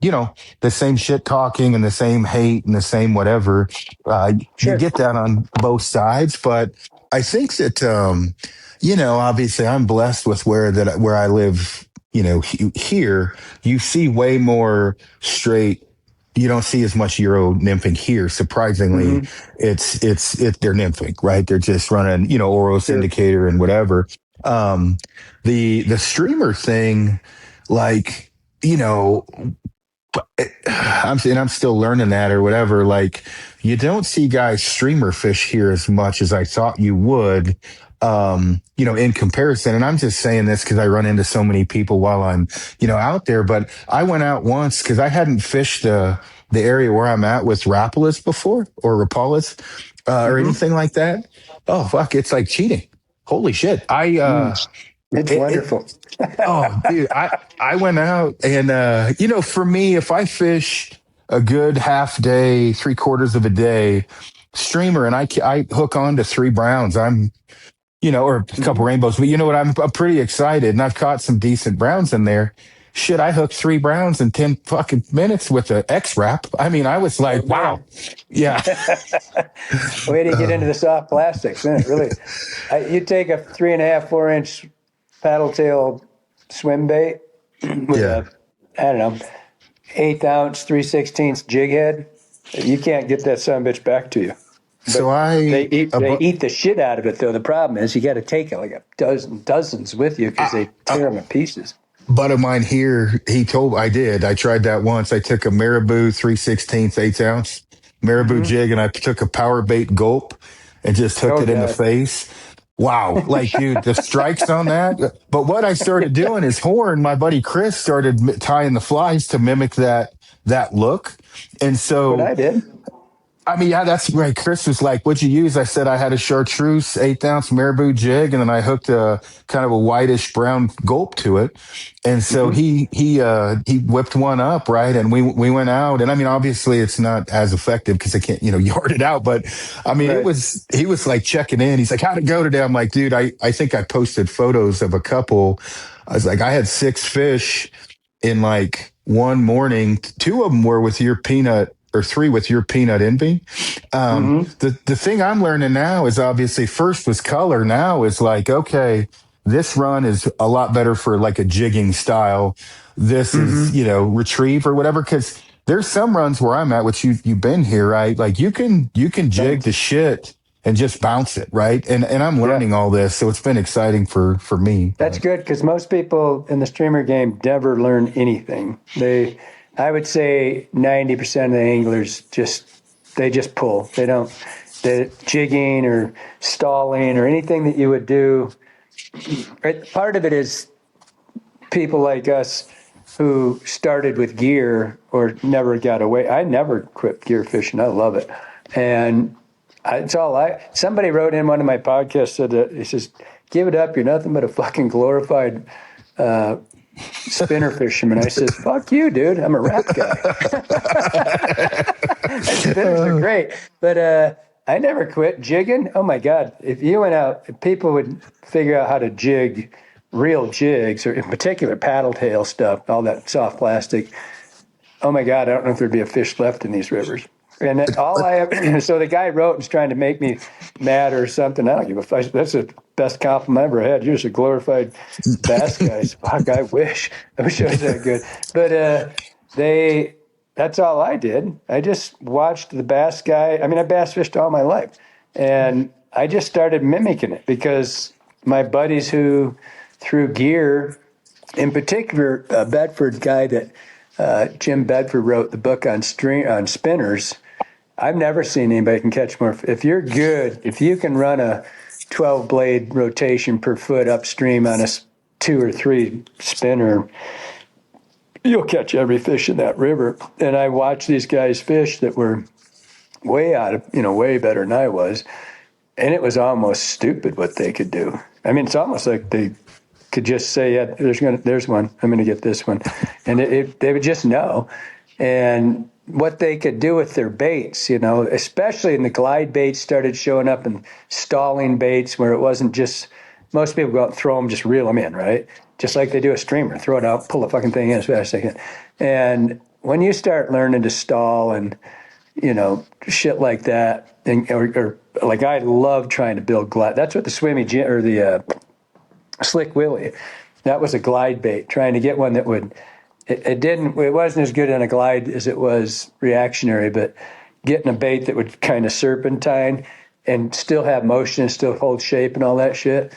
the same shit talking and the same hate and the same whatever. You Sure. get that on both sides, but I think that, obviously I'm blessed with where I live. Here you see way more straight. You don't see as much Euro nymphing here. Surprisingly, it's they're nymphing, right? They're just running, Oros Yep. indicator and whatever. The streamer thing, like, I'm still learning that or whatever. Like, you don't see guys streamer fish here as much as I thought you would. In comparison, and I'm just saying this because I run into so many people while I'm, out there. But I went out once because I hadn't fished the area where I'm at with Rapalis before or Rapalis or anything like that. Oh fuck, it's like cheating. Holy shit! It's wonderful. Oh, dude, I went out and, for me, if I fish a good half day, 3/4 of a day streamer and I hook on to 3 browns, I'm, or a couple rainbows, but you know what? I'm pretty excited and I've caught some decent browns in there. Shit, I hooked 3 browns in 10 fucking minutes with the X wrap. I mean, I was like, wow. Yeah. Way to get into the soft plastics, isn't it? Really. You take a 3.5, 4-inch paddle tail swim bait with I don't know, 1/8 ounce, 3/16 jig head. You can't get that son of a bitch back to you. But So they eat the shit out of it, though. The problem is you got to take like a dozens with you because they tear them to pieces. Buddy of mine here, I tried that once. I took a Marabou 3/16 1/8 ounce Marabou jig and I took a power bait gulp and just hooked it in the face. Wow. Like, dude, the strikes on that. But what I started doing is my buddy Chris started tying the flies to mimic that look. And so What I did. I mean, yeah, that's right. Chris was like, "What'd you use?" I said, "I had a chartreuse 1/8 ounce Marabou jig, and then I hooked a kind of a whitish brown gulp to it." And so he whipped one up, right? And we went out, and I mean, obviously, it's not as effective because I can't, yard it out. But I mean, he was like checking in. He's like, "How'd it go today?" I'm like, "Dude, I think I posted photos of a couple." I was like, "I had 6 fish in like one morning. 2 of them were with your peanut." Or 3 with your peanut envy. The thing I'm learning now is obviously first was color. Now is like, okay, this run is a lot better for like a jigging style. This is, retrieve or whatever. Cause there's some runs where I'm at, which you've been here, right? Like you can jig the shit and just bounce it. Right. And I'm learning all this. So it's been exciting for me. That's good because most people in the streamer game never learn anything. I would say 90% of the anglers just pull. The jigging or stalling or anything that you would do. Part of it is people like us who started with gear or never got away. I never quit gear fishing. I love it. And somebody wrote in one of my podcasts, said that he says, "Give it up. You're nothing but a fucking glorified, spinner fisherman." I said, "Fuck you, dude. I'm a rap guy." Spinners are great. But I never quit jigging. Oh my God. If you went out, if people would figure out how to jig real jigs, or in particular paddle tail stuff, all that soft plastic. Oh my God, I don't know if there'd be a fish left in these rivers. And so the guy wrote and was trying to make me mad or something. I don't give a fuck. That's the best compliment I ever had. You're just a glorified bass guy. Fuck, I wish I was that good. But that's all I did. I just watched the bass guy. I mean, I bass fished all my life. And I just started mimicking it because my buddies who threw gear, in particular, a Bedford guy that Jim Bedford wrote the book on spinners. I've never seen anybody can catch more. If you're good, if you can run a 12 blade rotation per foot upstream on a 2 or 3 spinner, you'll catch every fish in that river. And I watched these guys fish that were way out of, way better than I was. And it was almost stupid what they could do. I mean, it's almost like they could just say, yeah, there's one. I'm going to get this one. And they would just know. And what they could do with their baits, especially in the glide baits started showing up and stalling baits where it wasn't just, most people go out and throw them, just reel them in, right? Just like they do a streamer, throw it out, pull the fucking thing in as fast as they can. And when you start learning to stall and, shit like that, or like I love trying to build glide. That's what the or the Slick Willie, that was a glide bait, trying to get one that would, it wasn't as good on a glide as it was reactionary, but getting a bait that would kind of serpentine and still have motion and still hold shape and all that shit.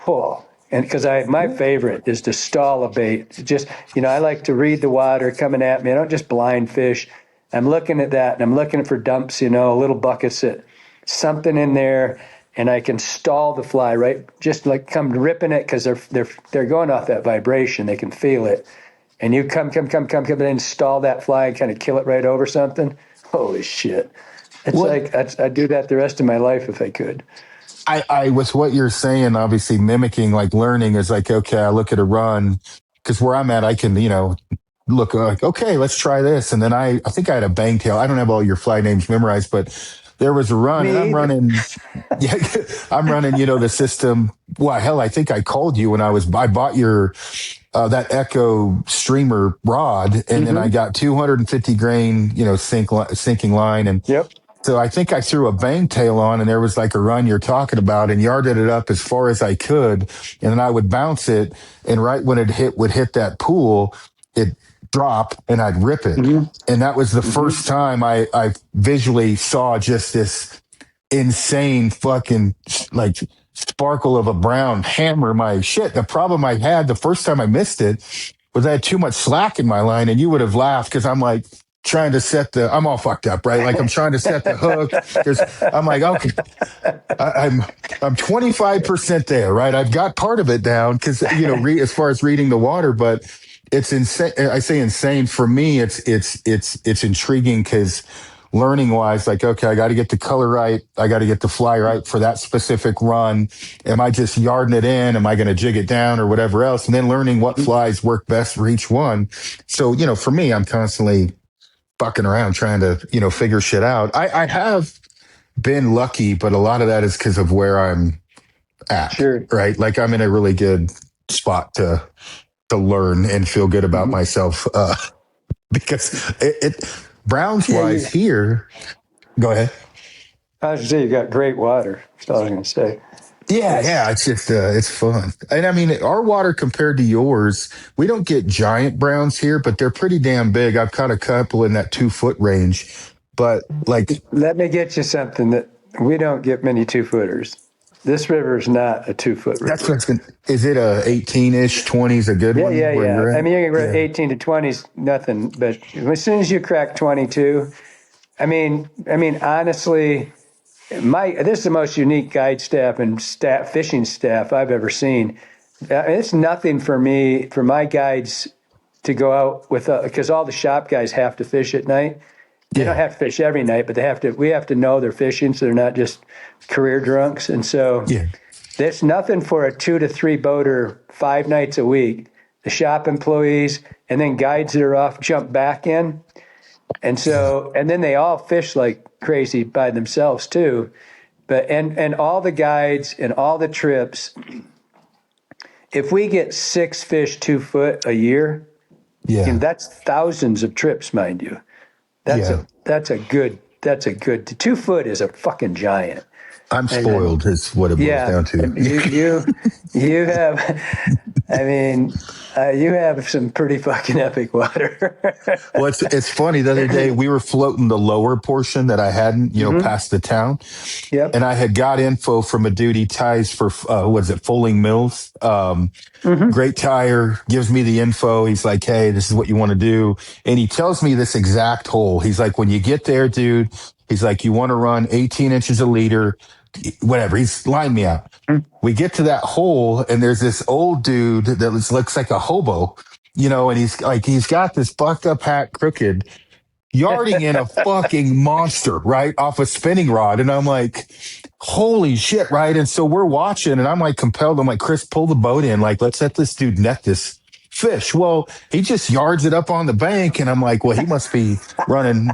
Oh, and because my favorite is to stall a bait. Just, I like to read the water coming at me. I don't just blind fish. I'm looking at that and I'm looking for dumps, little buckets that something in there, and I can stall the fly, right? Just like come ripping it because they're going off that vibration. They can feel it. And you come and stall that fly and kind of kill it right over something. Holy shit. It's like I'd do that the rest of my life if I could. I with what you're saying, obviously mimicking, like learning is like, okay, I look at a run, because where I'm at, I can, look like, okay, let's try this. And then I think I had a bangtail. I don't have all your fly names memorized, but there was a run and I'm running, the system. Well, hell, I think I called you when I bought your, that Echo streamer rod, and then I got 250 grain, sinking line. And so I think I threw a bang tail on, and there was like a run you're talking about, and yarded it up as far as I could. And then I would bounce it, and right when it would hit that pool, it drop and I'd rip it. And that was the first time I visually saw just this insane fucking like sparkle of a brown hammer my shit. The problem I had the first time I missed it was I had too much slack in my line, and you would have laughed because I'm like trying to I'm all fucked up, right? Like I'm trying to set the hook because I'm like, okay, I'm 25% there, right? I've got part of it down because, as far as reading the water, but it's insane. I say insane for me. It's intriguing because learning wise, like, okay, I got to get the color right. I got to get the fly right for that specific run. Am I just yarding it in? Am I going to jig it down or whatever else? And then learning what flies work best for each one. So, for me, I'm constantly fucking around trying to, figure shit out. I have been lucky, but a lot of that is because of where I'm at, right? Like I'm in a really good spot to learn and feel good about myself, because Browns wise here. Go ahead. I was going to say, you got great water. That's all I was going to say. Yeah. It's just, it's fun. And I mean, our water compared to yours, we don't get giant browns here, but they're pretty damn big. I've caught a couple in that 2 foot range, but like. Let me get you something that we don't get many 2-footers. This river is not a 2-foot river. That's what's going. Is it a 18-ish? 20 is a good one? Yeah. I mean, you can 18 to 20 is nothing, but as soon as you crack 22, I mean, honestly, this is the most unique guide staff and fishing staff I've ever seen. It's nothing for me, for my guides to go out with, because all the shop guys have to fish at night. They don't have to fish every night, but we have to know they're fishing, so they're not just career drunks. And so there's nothing for a 2 to 3 boater 5 nights a week. The shop employees and then guides that are off jump back in. And so, and then they all fish like crazy by themselves too. But, and all the guides and all the trips, if we get 6 fish 2 foot a year, that's thousands of trips, mind you. That's a good 2 foot is a fucking giant. I'm spoiled is what it boils down to. You have, I mean, you have some pretty fucking epic water. Well, it's funny. The other day we were floating the lower portion that I hadn't, past the town. Yep. And I had got info from a dude he ties for, Foaling Mills. Great tire, gives me the info. He's like, hey, this is what you want to do. And he tells me this exact hole. He's like, when you get there, dude, he's like, you want to run 18 inches a leader, whatever. He's lined me out. We get to that hole, and there's this old dude that looks like a hobo. and he's got this bucked up hat crooked, yarding in a fucking monster, right? Off a spinning rod. And I'm like, holy shit, right? And so we're watching and I'm like compelled. I'm like, Chris, pull the boat in. Like, let's let this dude net this fish. Well, he just yards it up on the bank. And I'm like, well, he must be running,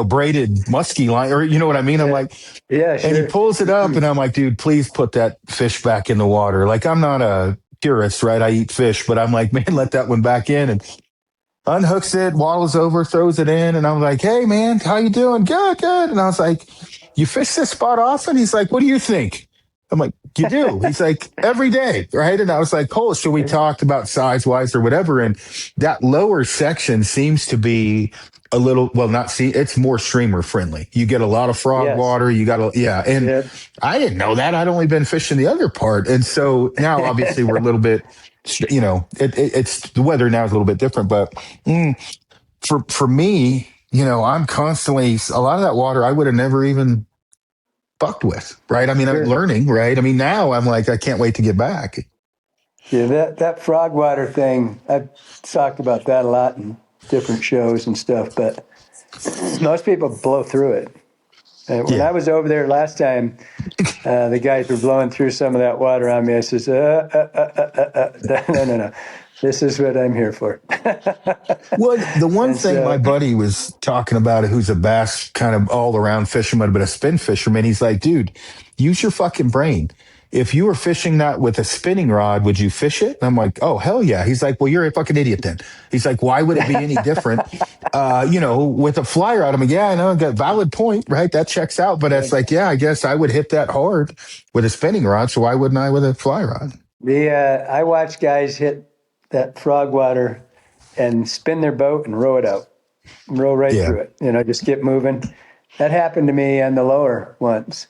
braided musky line, or you know what I mean? I'm like, yeah, sure. and he pulls it up and I'm like, dude, please put that fish back in the water. Like, I'm not a purist, right? I eat fish, but I'm like, man, let that one back in. And unhooks it, waddles over, throws it in, and I'm like, "Hey, man, how you doing? Good, good." And I was like, "You fish this spot often?" He's like, "What do you think?" I'm like, "You do?" He's like, "Every day, right?" And I was like, "Cool." So we talked about size wise or whatever, and that lower section seems to be a little, well, not see, it's more streamer friendly. You get a lot of frog water. You got and I didn't know that. I'd only been fishing the other part, and so now obviously we're a little bit. It's the weather now is a little bit different, but for me, I'm constantly a lot of that water I would have never even fucked with, right? I mean, I'm learning, right? I mean, now I'm like, I can't wait to get back. Yeah, that frog water thing, I've talked about that a lot in different shows and stuff, but most people blow through it. When I was over there last time, the guys were blowing through some of that water on me. I says, no. This is what I'm here for. Well, the one thing my buddy was talking about, who's a bass kind of all around fisherman, but a spin fisherman, he's like, dude, use your fucking brain. If you were fishing that with a spinning rod, would you fish it? And I'm like, oh, hell yeah. He's like, well, you're a fucking idiot then. He's like, why would it be any different? With a fly rod. I'm like, yeah, I know, got valid point, right? That checks out. But it's like, yeah, I guess I would hit that hard with a spinning rod. So why wouldn't I with a fly rod? I watch guys hit that frog water and spin their boat and row it out, row right through it. Just get moving. That happened to me on the lower once.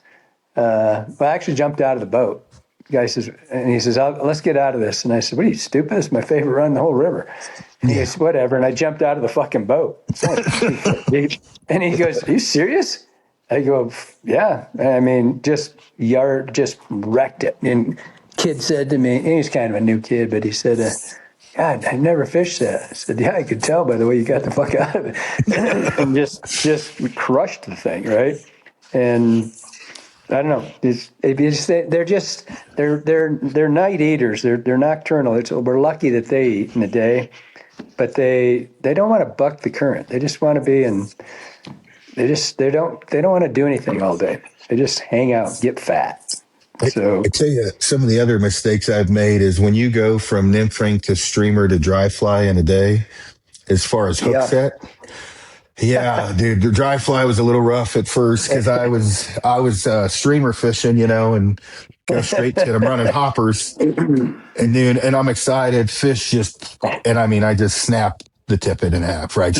I actually jumped out of the boat. The guy says, and he says, let's get out of this. And I said, what are you, stupid? It's my favorite run in the whole river. And he goes, whatever. And I jumped out of the fucking boat. And he goes, are you serious? I go, yeah. I mean, just wrecked it. And kid said to me, he was kind of a new kid, but he said, God, I never fished that. I said, yeah, I could tell by the way you got the fuck out of it. And just crushed the thing, right? And I don't know. They're night eaters. They're nocturnal. We're lucky that they eat in the day, but they don't want to buck the current. They just want to be in. They don't want to do anything all day. They just hang out, get fat. So I tell you, some of the other mistakes I've made is when you go from nymph ring to streamer to dry fly in a day, as far as hook set. Yeah, dude, the dry fly was a little rough at first because I was streamer fishing, and go straight to it. I'm running hoppers, and I'm excited. Fish I just snapped the tippet in half, right?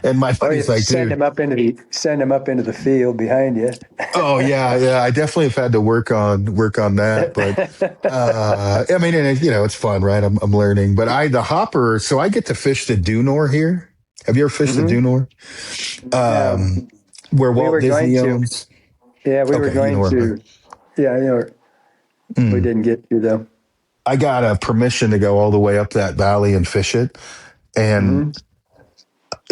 And my buddy's like, send dude, him up into the field behind you. Oh yeah. I definitely have had to work on that, but it's fun, right? I'm learning, but the hopper. So I get to fish the Dunor here. Have you ever fished the Dunor? Where Walt Disney owns? Yeah, we were going to. Yeah, we didn't get to though. I got a permission to go all the way up that valley and fish it, and.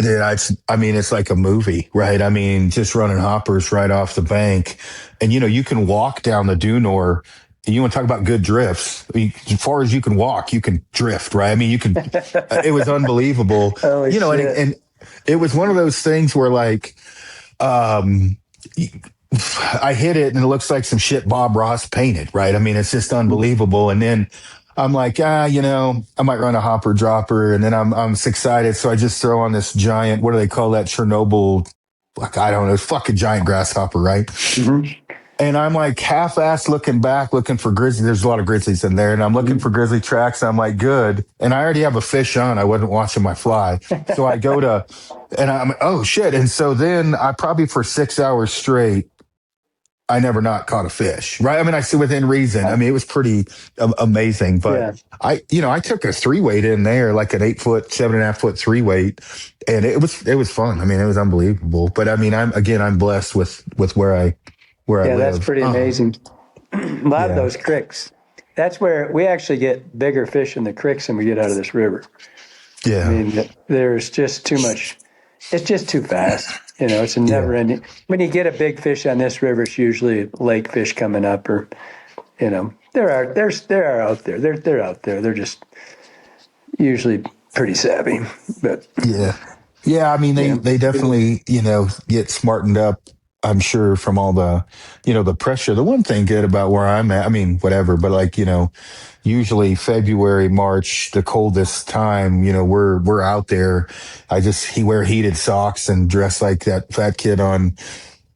Yeah, it's like a movie, right? I mean, just running hoppers right off the bank. And, you can walk down the Dunor. And you want to talk about good drifts. I mean, as far as you can walk, you can drift, right? I mean, it was unbelievable. And it was one of those things where I hit it and it looks like some shit Bob Ross painted, right? I mean, it's just unbelievable. And then I'm like, I might run a hopper dropper, and then I'm excited, so I just throw on this giant. What do they call that? Chernobyl? Like I don't know, fucking giant grasshopper, right? Mm-hmm. And I'm like half-assed looking back, looking for grizzlies. There's a lot of grizzlies in there, and I'm looking for grizzly tracks. And I'm like, good, and I already have a fish on. I wasn't watching my fly, so I go to, and I'm oh shit, and so then I probably for 6 hours straight. I never not caught a fish, right? I mean, I see within reason. I mean, it was pretty amazing, but I took a 3-weight in there, like an 8-foot, 7.5-foot 3-weight, and it was fun. I mean, it was unbelievable. But I mean, I'm blessed with where I live. Yeah, that's pretty amazing. A lot of those creeks. That's where we actually get bigger fish in the creeks than we get out of this river. I mean, there's just too much. It's just too fast. It's a never ending. When you get a big fish on this river, it's usually lake fish coming up, or they're out there. They're out there. They're just usually pretty savvy. But I mean, they definitely get smartened up. I'm sure from all the the pressure. The one thing good about where I'm at, I mean, whatever, but like usually February, March, the coldest time, we're out there. He wear heated socks and dress like that fat kid on,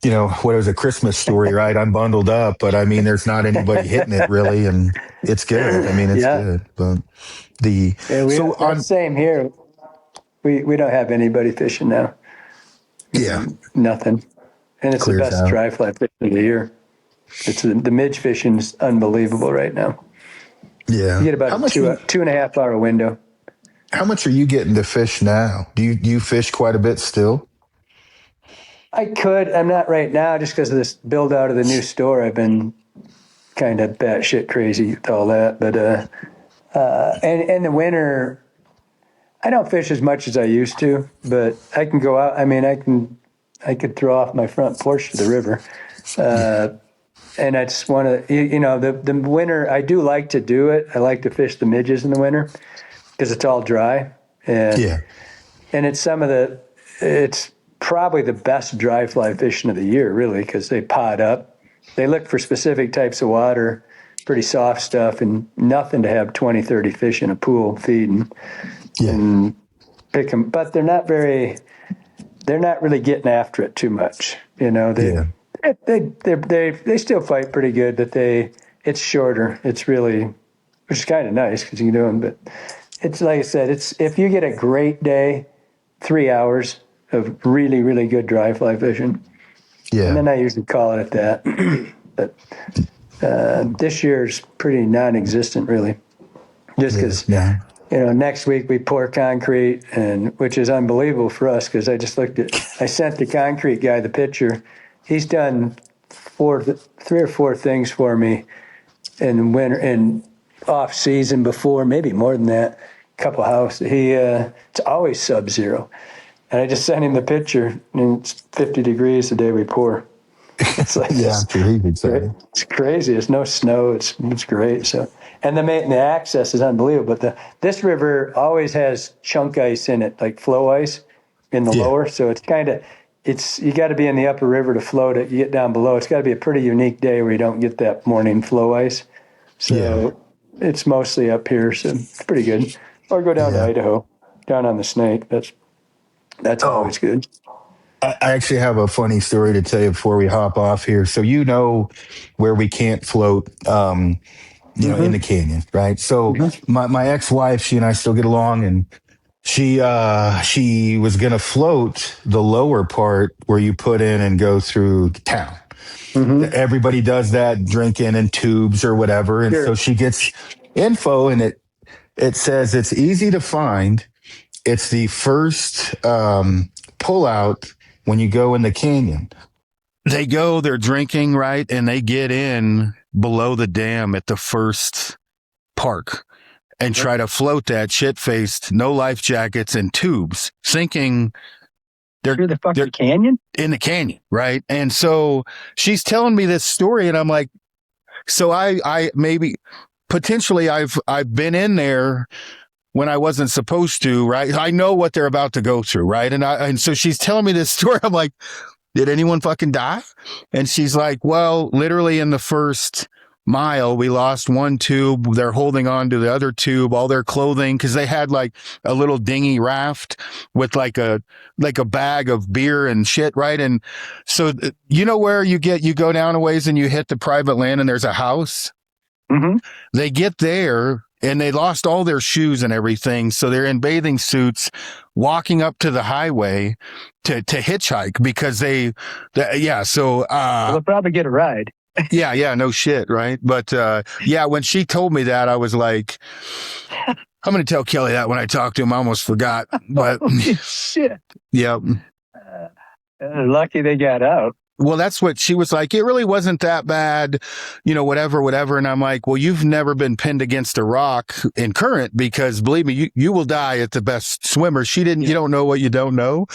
what was a Christmas Story, right? I'm bundled up, but I mean, there's not anybody hitting it really. And it's good. I mean, it's good, but same here. We don't have anybody fishing now. Nothing. And it's the best dry fly fishing of the year. It's the midge fishing is unbelievable right now. Yeah. You get about a 2.5 hour window. How much are you getting to fish now? Do you fish quite a bit still? I could. I'm not right now just because of this build out of the new store. I've been kind of batshit crazy with all that. But and in the winter, I don't fish as much as I used to, but I can go out. I mean, I could throw off my front porch to the river. And I just want to, the winter, I do like to do it. I like to fish the midges in the winter because it's all dry. And it's probably the best dry fly fishing of the year, really, because they pot up. They look for specific types of water, pretty soft stuff, and nothing to have 20, 30 fish in a pool feeding and pick them. But they're not really getting after it too much. They still fight pretty good, but it's shorter. It's really, which is kind of nice because you can do them. But it's like I said, if you get a great day, 3 hours of really, really good dry fly fishing. Yeah. And then I usually call it at that. But this year's pretty non-existent, really. Just because, next week we pour concrete, which is unbelievable for us because I sent the concrete guy the picture. He's done 3 or 4 things for me in winter and off season before, maybe more than that. Couple houses. It's always sub-zero. And I just sent him the picture, and it's 50 degrees the day we pour. It's like it's crazy. There's no snow. It's great. So, and the access is unbelievable. But this river always has chunk ice in it, like flow ice in the lower. So it's you got to be in the upper river to float it. You get down below. It's got to be a pretty unique day where you don't get that morning flow ice. So it's mostly up here. So it's pretty good. Or go down to Idaho, down on the Snake. That's always good. I actually have a funny story to tell you before we hop off here. So where we can't float, in the canyon, right? So my ex-wife, she and I still get along, and she was gonna float the lower part where you put in and go through town. Mm-hmm. Everybody does that, drinking in tubes or whatever, and so she gets info, and it says it's easy to find. It's the first pull out when you go in the canyon. They're drinking, right? And they get in below the dam at the first park and try to float that shit-faced, no life jackets and tubes, thinking they're canyon? In the canyon, right? And so she's telling me this story, and I'm like, so I maybe potentially I've been in there when I wasn't supposed to, right? I know what they're about to go through, right? And so she's telling me this story. I'm like, did anyone fucking die? And she's like, well, literally in the first mile, we lost one tube. They're holding on to the other tube, all their clothing, because they had like a little dinghy raft with like a bag of beer and shit, right? And so where you go down a ways and you hit the private land and there's a house. Mm-hmm. They get there and they lost all their shoes and everything. So they're in bathing suits walking up to the highway to hitchhike because they'll probably get a ride. Yeah, no shit, right? But when she told me that, I was like, I'm going to tell Kelly that when I talk to him. I almost forgot. But shit. Yeah. Lucky they got out. well, that's what she was like. It really wasn't that bad, whatever. And I'm like, well, you've never been pinned against a rock in current, because believe me, you will die at the best swimmer. She didn't, you don't know what you don't know.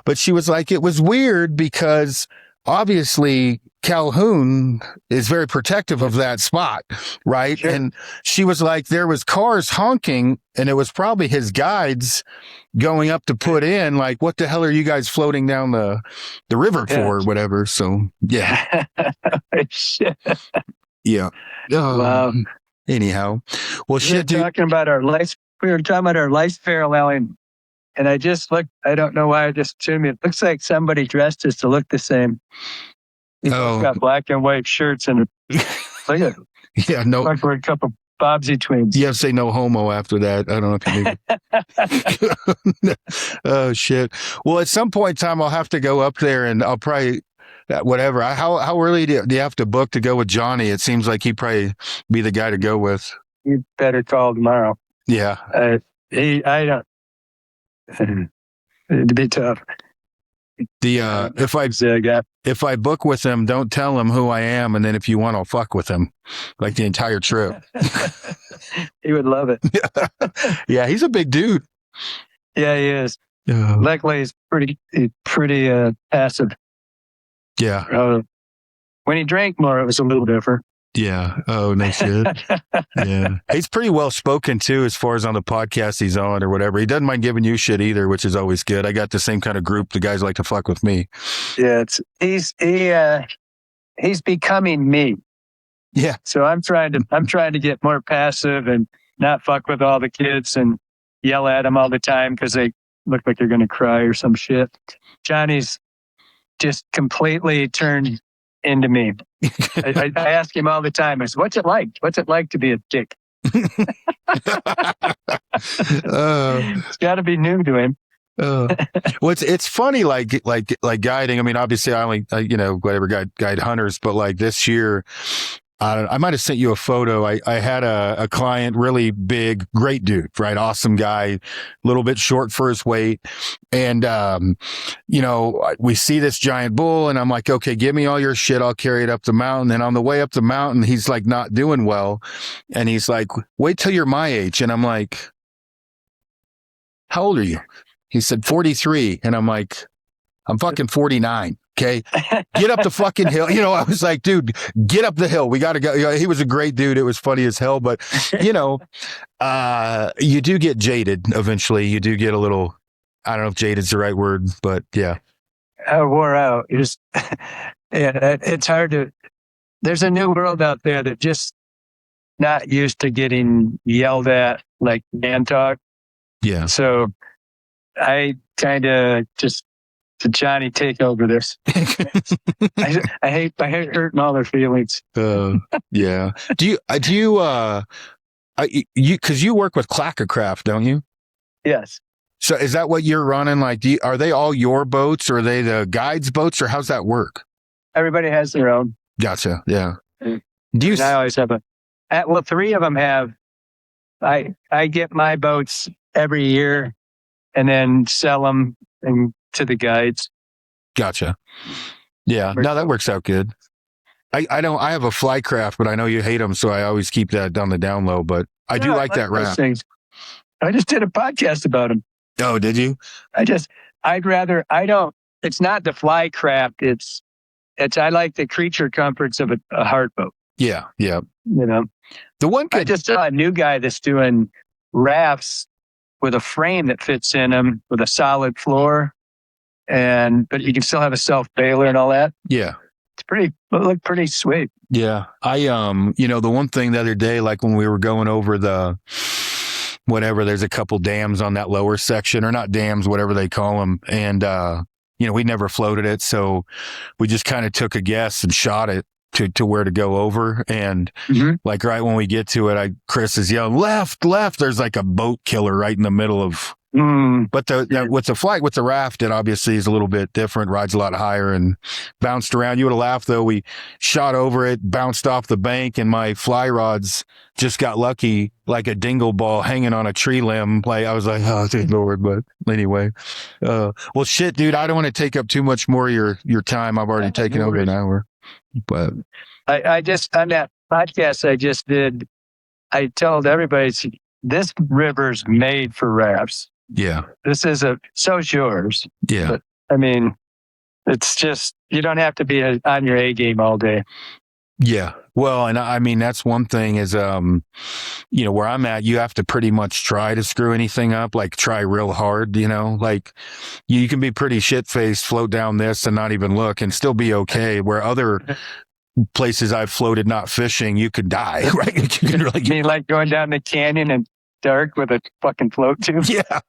But she was like, it was weird because obviously Calhoun is very protective of that spot, right? Sure. And she was like, there was cars honking, and it was probably his guides going up to put in, like, what the hell are you guys floating down the river for, or whatever. So yeah. Shit. Yeah. Wow. Anyhow, well, We were talking about our life paralleling, and I just looked. I don't know why I just assumed it looks like somebody dressed us to look the same. Both got black and white shirts and look at yeah, no, like we're a couple Bobsy twins. you have to say no homo after that. I don't know if you oh shit. Well, at some point in time, I'll have to go up there, and I'll probably whatever. How early do you have to book to go with Johnny? It seems like he'd probably be the guy to go with. You better call tomorrow. Yeah. I don't. It'd be tough. If I book with him, don't tell him who I am, and then if you want, I'll fuck with him, like the entire trip. He would love it. Yeah, he's a big dude. Yeah, he is. Luckily, he's pretty passive. Yeah. When he drank more, it was a little different. Yeah. Oh, no shit. Yeah. He's pretty well spoken too, as far as on the podcast he's on or whatever. He doesn't mind giving you shit either, which is always good. I got the same kind of group. The guys like to fuck with me. Yeah. He's becoming me. Yeah. So I'm trying to get more passive and not fuck with all the kids and yell at them all the time because they look like they're going to cry or some shit. Johnny's just completely turned into me. I ask him all the time, I said, what's it like? What's it like to be a dick? It's got to be new to him. Well, it's funny, like guiding. I mean, obviously I only, whatever guide hunters, but like this year, I might have sent you a photo. I had a client, really big, great dude, right? Awesome guy, a little bit short for his weight. And, we see this giant bull and I'm like, okay, give me all your shit. I'll carry it up the mountain. And on the way up the mountain, he's like not doing well. And he's like, wait till you're my age. And I'm like, how old are you? He said 43. And I'm like, I'm fucking 49. Okay. Get up the fucking hill. I was like, dude, get up the hill. We got to go. He was a great dude. It was funny as hell, but you do get jaded eventually. You do get a little, I don't know if jaded's the right word, but yeah. I wore out. It's hard to, there's a new world out there that just not used to getting yelled at like man talk. Yeah. So I kind of just, to Johnny, take over this. I hate hurting all their feelings. Yeah. Because you work with Clackacraft, don't you? Yes. So is that what you're running? Like, are they all your boats, or are they the guides' boats, or how's that work? Everybody has their own. Gotcha. Yeah. I always have three of them have. I get my boats every year, and then sell them to the guides. Gotcha. Yeah. No, that works out good. I have a Flycraft, but I know you hate them, so I always keep that on the down low, but I do like that wrap. I just did a podcast about them. Oh, did you? it's not the Flycraft. I like the creature comforts of a hard boat. Yeah. Yeah. The one I just saw a new guy that's doing rafts with a frame that fits in them with a solid floor, but you can still have a self bailer and all that. Yeah, it looked pretty sweet. Yeah, I the one thing the other day, like when we were going over there's a couple dams on that lower section, or not dams, whatever they call them, and we never floated it, so we just kind of took a guess and shot it to where to go over. And like right when we get to it, Chris is yelling, left. There's like a boat killer right in the middle of But with the raft, it obviously is a little bit different. Rides a lot higher and bounced around. You would have laughed though. We shot over it, bounced off the bank, and my fly rods just got lucky, like a dingle ball hanging on a tree limb. Like I was like, oh, dear Lord. But anyway, well, shit, dude. I don't want to take up too much more of your time. I've already taken over an hour. But I just on that podcast I just did, I told everybody this river's made for rafts. Yeah. This is so's yours. Yeah. But I mean, it's just, you don't have to be on your A game all day. Yeah. Well, and I mean, that's one thing is, where I'm at, you have to pretty much try to screw anything up, like try real hard, like you can be pretty shit-faced, float down this and not even look and still be okay. Where other places I've floated not fishing, you could die, right? You can really mean like going down the canyon and dark with a fucking float tube? Yeah.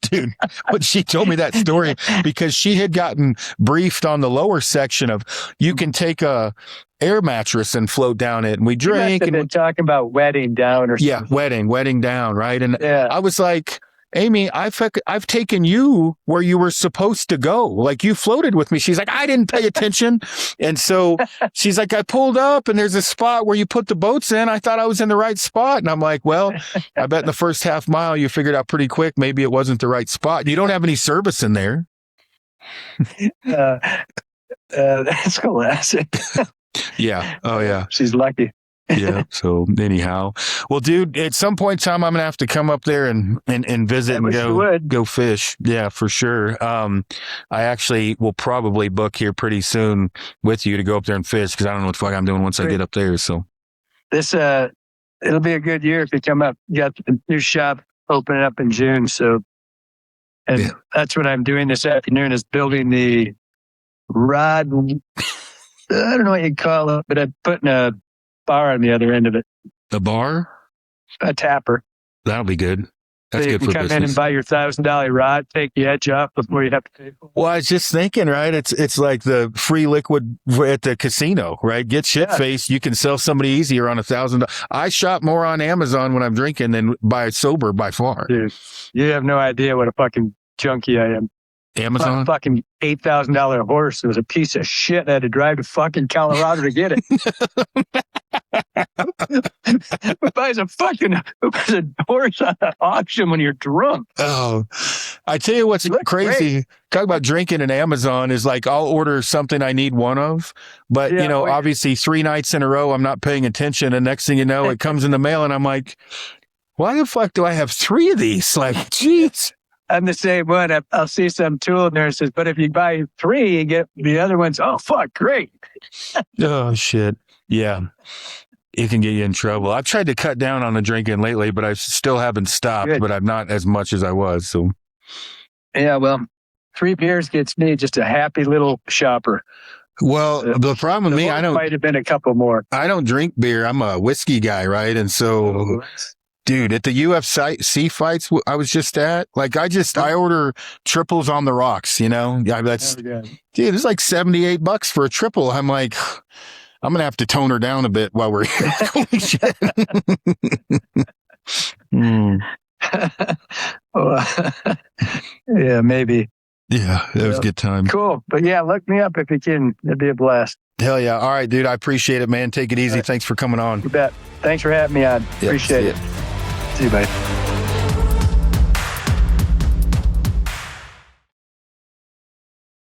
Dude, but she told me that story because she had gotten briefed on the lower section of you can take a air mattress and float down it, and we drank. And talking about wetting down or something. Yeah, wetting down, right? And I was like, Amy, I've taken you where you were supposed to go. Like you floated with me. She's like, I didn't pay attention. And so she's like, I pulled up and there's a spot where you put the boats in. I thought I was in the right spot. And I'm like, well, I bet in the first half mile you figured out pretty quick maybe it wasn't the right spot. You don't have any service in there. That's classic. Yeah. Oh, yeah. She's lucky. Yeah. So anyhow, well, dude, at some point in time, I'm gonna have to come up there and visit and go fish. Yeah, for sure. I actually will probably book here pretty soon with you to go up there and fish because I don't know what the fuck I'm doing once I get up there. So this it'll be a good year if you come up. You got the new shop opening up in June, so that's what I'm doing this afternoon is building the rod. I don't know what you call it, but I'm putting a bar on the other end of it. A bar? A tapper. That'll be good. That's good for business. You come in and buy your $1,000 rod, take the edge off before you have to pay for it. Well, I was just thinking, right? It's like the free liquid at the casino, right? Get shit-faced. You can sell somebody easier on $1,000. I shop more on Amazon when I'm drinking than buy sober by far. Dude, you have no idea what a fucking junkie I am. Amazon? My fucking $8,000 horse. It was a piece of shit. I had to drive to fucking Colorado to get it. Who buys a horse on an auction when you're drunk? Oh, I tell you what's crazy. Great. Talk about drinking in Amazon is like I'll order something I need one of, but obviously 3 nights in a row I'm not paying attention, and next thing you know, it comes in the mail, and I'm like, why the fuck do I have 3 of these? Like, jeez. I'm the same one. I'll see some tool and there it says, but if you buy 3, you get the other ones. Oh, fuck, great. Oh, shit. Yeah. It can get you in trouble. I've tried to cut down on the drinking lately, but I still haven't stopped, but I'm not as much as I was. So, yeah, well, 3 beers gets me just a happy little shopper. Well, the problem with me, might have been a couple more. I don't drink beer. I'm a whiskey guy, right? And so, dude, at the UFC fights I was just at, like I order triples on the rocks, that's, dude, it's like $78 for a triple. I'm like, I'm going to have to tone her down a bit while we're here. Holy shit. Yeah, maybe. Yeah, that was a good time. Cool. But yeah, look me up if you can. It'd be a blast. Hell yeah. All right, dude. I appreciate it, man. Take it easy. Thanks for coming on. You bet. Thanks for having me on. Appreciate it. See you, buddy.